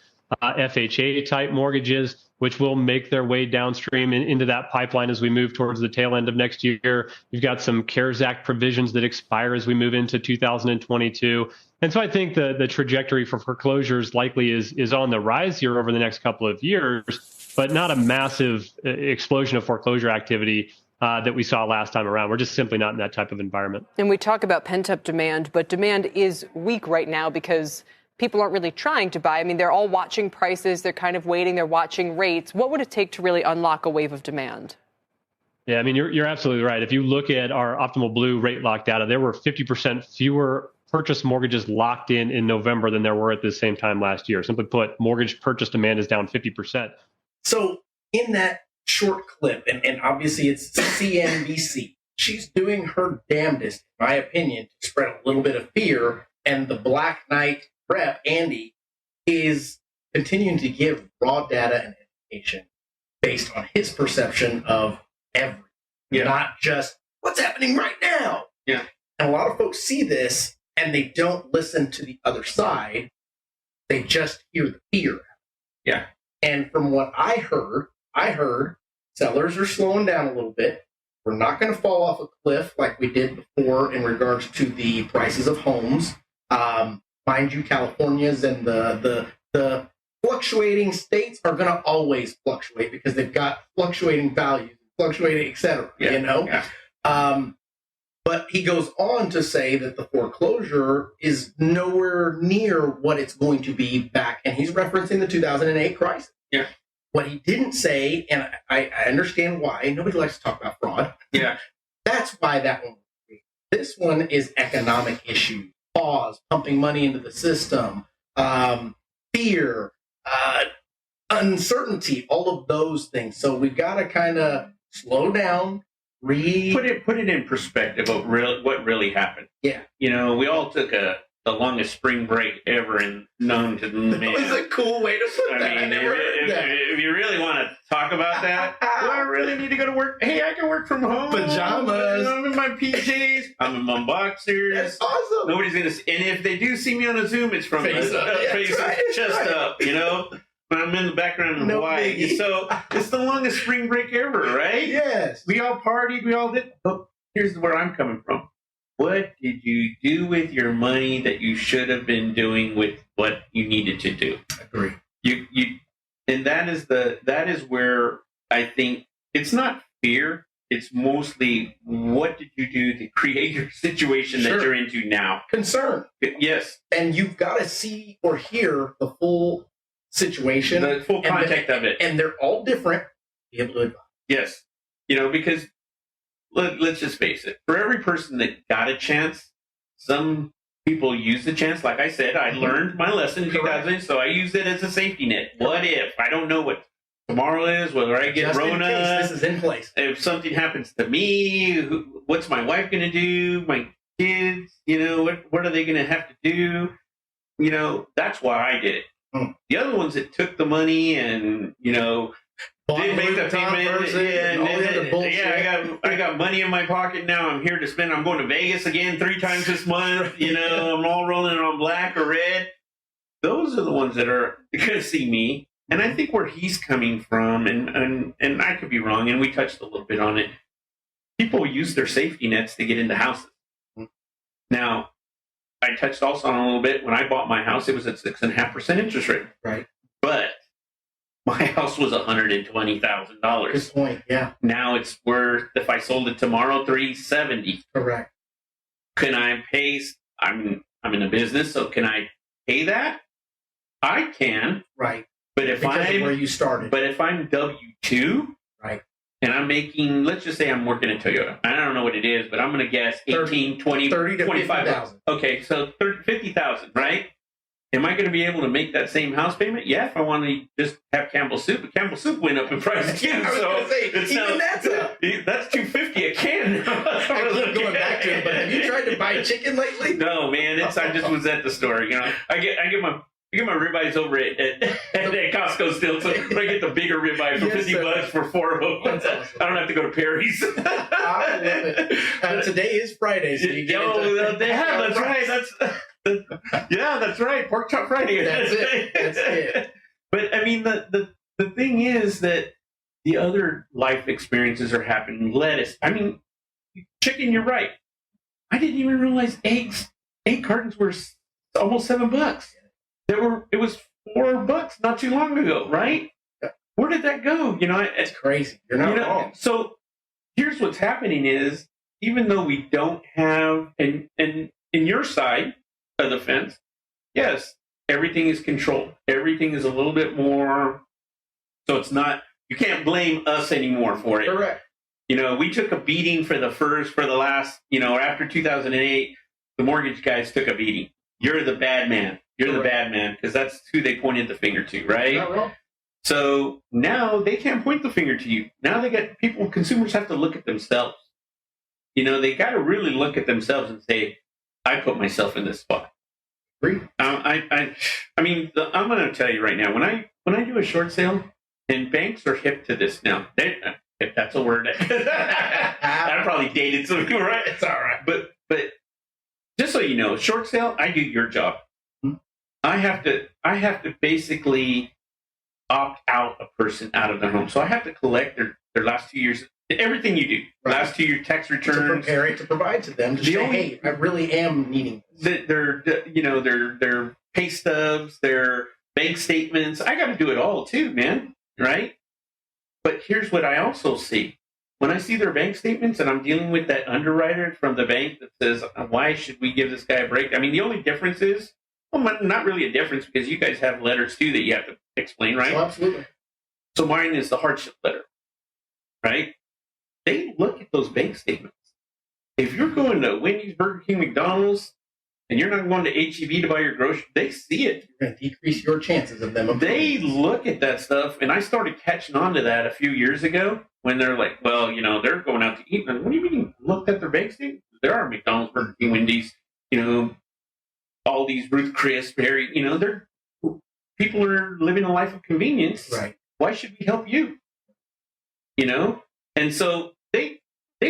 FHA-type mortgages, which will make their way downstream into that pipeline as we move towards the tail end of next year. You've got some CARES Act provisions that expire as we move into 2022. And so I think the trajectory for foreclosures likely is on the rise here over the next couple of years, but not a massive explosion of foreclosure activity that we saw last time around. We're just simply not in that type of environment. And we talk about pent-up demand, but demand is weak right now because people aren't really trying to buy. I mean, they're all watching prices. They're kind of waiting. They're watching rates. What would it take to really unlock a wave of demand? Yeah, I mean, you're absolutely right. If you look at our Optimal Blue rate lock data, there were 50% fewer purchase mortgages locked in November than there were at the same time last year. Simply put, mortgage purchase demand is down 50%. So in that short clip, and obviously it's CNBC, she's doing her damnedest, in my opinion, to spread a little bit of fear. And the Black Knight rep, Andy, is continuing to give raw data and information based on his perception of everything, not just what's happening right now. Yeah. And a lot of folks see this and they don't listen to the other side. They just hear the fear. Yeah. And from what I heard sellers are slowing down a little bit. We're not going to fall off a cliff like we did before in regards to the prices of homes. Mind you, California's and the fluctuating states are going to always fluctuate because they've got fluctuating values, fluctuating, et cetera, you know? Yeah. But he goes on to say that the foreclosure is nowhere near what it's going to be back. And he's referencing the 2008 crisis. Yeah. What he didn't say, and I understand why, nobody likes to talk about fraud. Yeah. That's why that one. This one is economic issues, pause, pumping money into the system, fear, uncertainty, all of those things. So we've got to kind of slow down, Put it in perspective of what really happened. Yeah. We all took the longest spring break ever known to man. That was a cool way to put that. I mean, if you really want to talk about that, do I really need to go to work? Hey, I can work from home. Pajamas. I'm in my PJs. I'm in my boxers. That's awesome. Nobody's going to see. And if they do see me on a Zoom, it's from Face up. face Right. chest Right. up, But I'm in the background in Hawaii. Biggie. So it's the longest spring break ever, right? Yes. We all partied. We all did. But here's where I'm coming from. What did you do with your money that you should have been doing with what you needed to do? Agree. And that is where I think it's not fear. It's mostly what did you do to create your situation that you're into now? Concern. Yes. And you've got to see or hear the full situation. The full context of it. And they're all different. Be able to advise. Yes. Because let's just face it. For every person that got a chance, some people use the chance. Like I said, I learned my lesson in 2000, so I used it as a safety net. What if? I don't know what tomorrow is, whether I get Just in Rona. case, this is in place. If something happens to me, what's my wife going to do? My kids, what are they going to have to do? That's why I did it. The other ones that took the money and, didn't make the payment. I got money in my pocket now. I'm here to spend. I'm going to Vegas again 3 times this month. I'm all rolling on black or red. Those are the ones that are going to see me. And I think where he's coming from, and I could be wrong, and we touched a little bit on it, people use their safety nets to get into houses. Now, I touched also on a little bit, when I bought my house, it was at 6.5% interest rate. Right. But my house was $120,000. Good point, yeah. Now it's worth, if I sold it tomorrow, $370,000. Correct. Can I pay, I'm in a business, so can I pay that? I can. Right. But if because of where you started. But if I'm W-2, right, and I'm making, let's just say I'm working at Toyota. I don't know what it is, but I'm going to guess 18, 20, 30 to 25,000. Okay, so 50,000, right? Am I going to be able to make that same house payment? Yeah, if I want to just have Campbell soup. But Campbell soup went up in price too. That's $250 a can. I keep going back to it, but have you tried to buy chicken lately? No, man. I just was at the store. I get my ribeyes over at Costco still, so I get the bigger ribeye for $50 for 4 of them. Awesome. I don't have to go to Perry's. I love it. Today is Friday, so you get that's right. That's right. Pork chop Friday. That's it. But I mean, the thing is that the other life experiences are happening. Lettuce. I mean, chicken. You're right. I didn't even realize egg cartons were almost $7. It was $4 not too long ago, right? Where did that go? It's crazy. You're not wrong. So here's what's happening is, even though we don't have, and in your side of the fence, yes, everything is controlled. Everything is a little bit more, so it's not, you can't blame us anymore for it. Correct. We took a beating for the last, after 2008, the mortgage guys took a beating. You're the bad man. You're the bad man, because that's who they pointed the finger to, right? Not wrong. So now they can't point the finger to you. Now consumers have to look at themselves. They got to really look at themselves and say, I put myself in this spot. Agree. I'm going to tell you right now, when I do a short sale, and banks are hip to this now, if that's a word, that probably dated some people, right? It's all right. But just so you know, short sale, I do your job. I have to basically opt out a person out of their home. So I have to collect their last 2 years, everything you do, last 2 year tax returns, to prepare it, to provide to them, to say, hey, I really am needing this. Their pay stubs, their bank statements. I got to do it all too, man. Right? But here's what I also see. when I see their bank statements and I'm dealing with that underwriter from the bank that says, why should we give this guy a break? I mean, the only difference is, well, not really a difference because you guys have letters too that you have to explain, right? Oh, absolutely. So mine is the hardship letter, right? They look at those bank statements. If you're going to Wendy's, Burger King, McDonald's, and you're not going to HEB to buy your groceries, they see it. You're going to decrease your chances of them. They look at that stuff, and I started catching on to that a few years ago when they're like, well, you know, they're going out to eat. What do you mean looked at their bank statements? There are McDonald's, Burger King, Wendy's, you know, all these Ruth Chris, Berry, you know, people are living a life of convenience. Right. Why should we help you? You know? And so they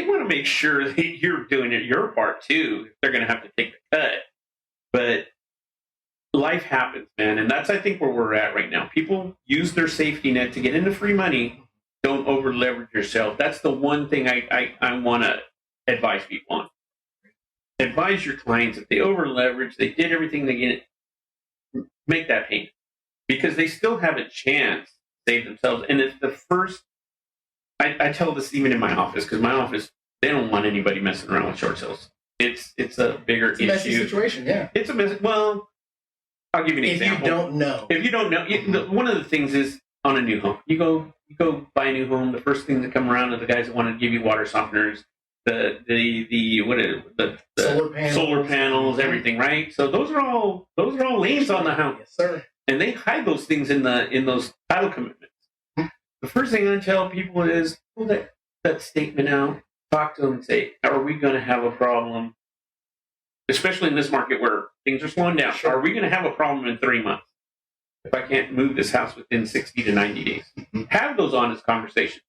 want to make sure that you're doing it your part too. They're going to have to take the cut. But life happens, man. And that's, I think, where we're at right now. People use their safety net to get into free money. Don't over leverage yourself. That's the one thing I want to advise people on. Advise your clients if they over leverage, they did everything they get, make that payment. Because they still have a chance to save themselves. And it's the first, I tell this even in my office, because my office, they don't want anybody messing around with short sales. It's a bigger issue. It's a messy situation, yeah. It's a messy, well, I'll give you an example. If you don't know, one of the things is on a new home. You go buy a new home, the first thing that come around are the guys that want to give you water softeners, the solar panels, everything, right? So those are all liens on the house. Yes, sir. And they hide those things in those title commitments. The first thing I tell people is pull that statement out, talk to them and say, are we going to have a problem? Especially in this market where things are slowing down. Sure. Are we going to have a problem in 3 months if I can't move this house within 60 to 90 days? Have those honest conversations.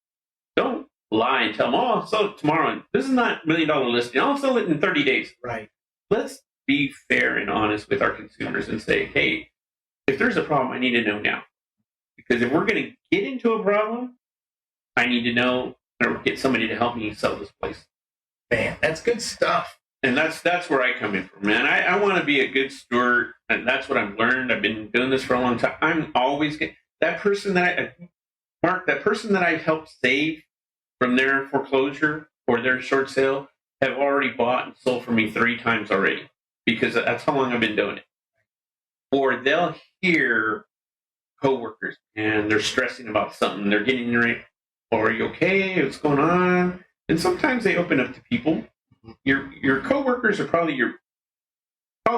Don't lie and tell them, oh, I'll sell it tomorrow. And this is not $1 million listing. I'll sell it in 30 days. Right. Let's be fair and honest with our consumers and say, hey, if there's a problem, I need to know now. Because if we're going to get into a problem, I need to know or get somebody to help me sell this place. Man, that's good stuff. And that's where I come in from, man. I want to be a good steward, and that's what I've learned. I've been doing this for a long time. I'm always that person that I helped save from their foreclosure or their short sale have already bought and sold for me 3 times already because that's how long I've been doing it. Or they'll hear coworkers and they're stressing about something. They're getting right. Or are you okay? What's going on? And sometimes they open up to people. Your coworkers are probably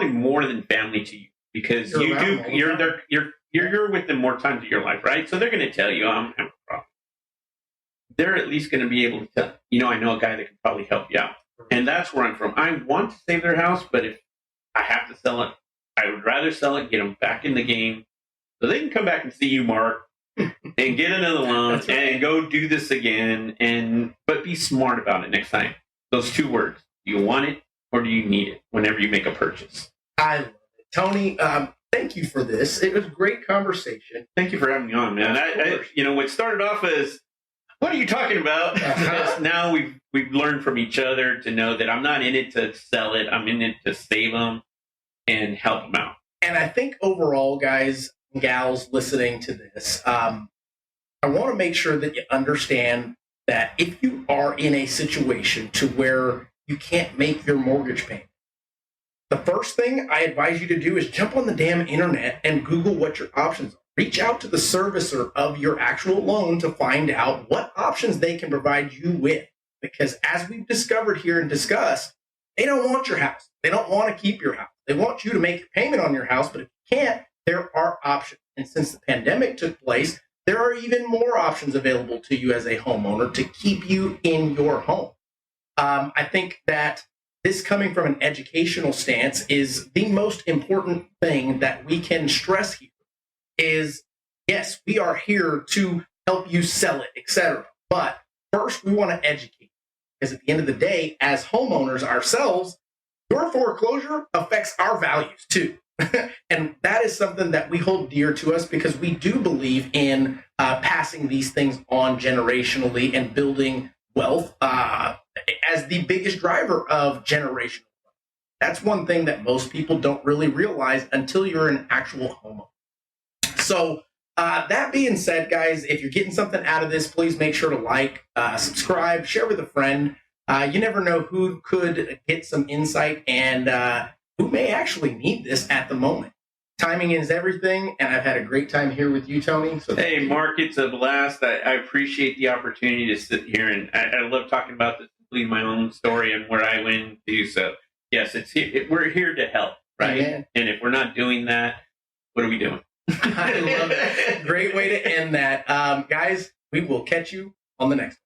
more than family to you because you're with them more times of your life, right? So they're going to tell you, I'm having a problem. They're at least going to be able to tell, I know a guy that can probably help you out. And that's where I'm from. I want to save their house, but if I have to sell it, I would rather sell it, get them back in the game so they can come back and see you, Mark, and get another loan and go do this again. But be smart about it next time. Those 2 words. Do you want it or do you need it whenever you make a purchase? I love it. Tony, thank you for this. It was a great conversation. Thank you for having me on, man. What started off as, what are you talking about? Now we've learned from each other to know that I'm not in it to sell it. I'm in it to save them and help them out. And I think overall, guys and gals listening to this, I want to make sure that you understand that if you are in a situation to where you can't make your mortgage payment, the first thing I advise you to do is jump on the damn internet and Google what your options are. Reach out to the servicer of your actual loan to find out what options they can provide you with. Because as we've discovered here and discussed, they don't want your house. They don't want to keep your house. They want you to make your payment on your house, but if you can't, there are options. And since the pandemic took place, there are even more options available to you as a homeowner to keep you in your home. I think that this coming from an educational stance is the most important thing that we can stress here is, yes, we are here to help you sell it, etc. But first, we want to educate. Because at the end of the day, as homeowners ourselves, your foreclosure affects our values too. And that is something that we hold dear to us because we do believe in passing these things on generationally and building wealth as the biggest driver of generational wealth. That's one thing that most people don't really realize until you're an actual homeowner. So That being said, guys, if you're getting something out of this, please make sure to like, subscribe, share with a friend. You never know who could get some insight and who may actually need this at the moment. Timing is everything, and I've had a great time here with you, Tony. So hey, Mark, it's a blast. I appreciate the opportunity to sit here, and I love talking about this, completing my own story and where I went to. So, yes, we're here to help, right? Amen. And if we're not doing that, what are we doing? I love it. Great way to end that. Guys, we will catch you on the next one.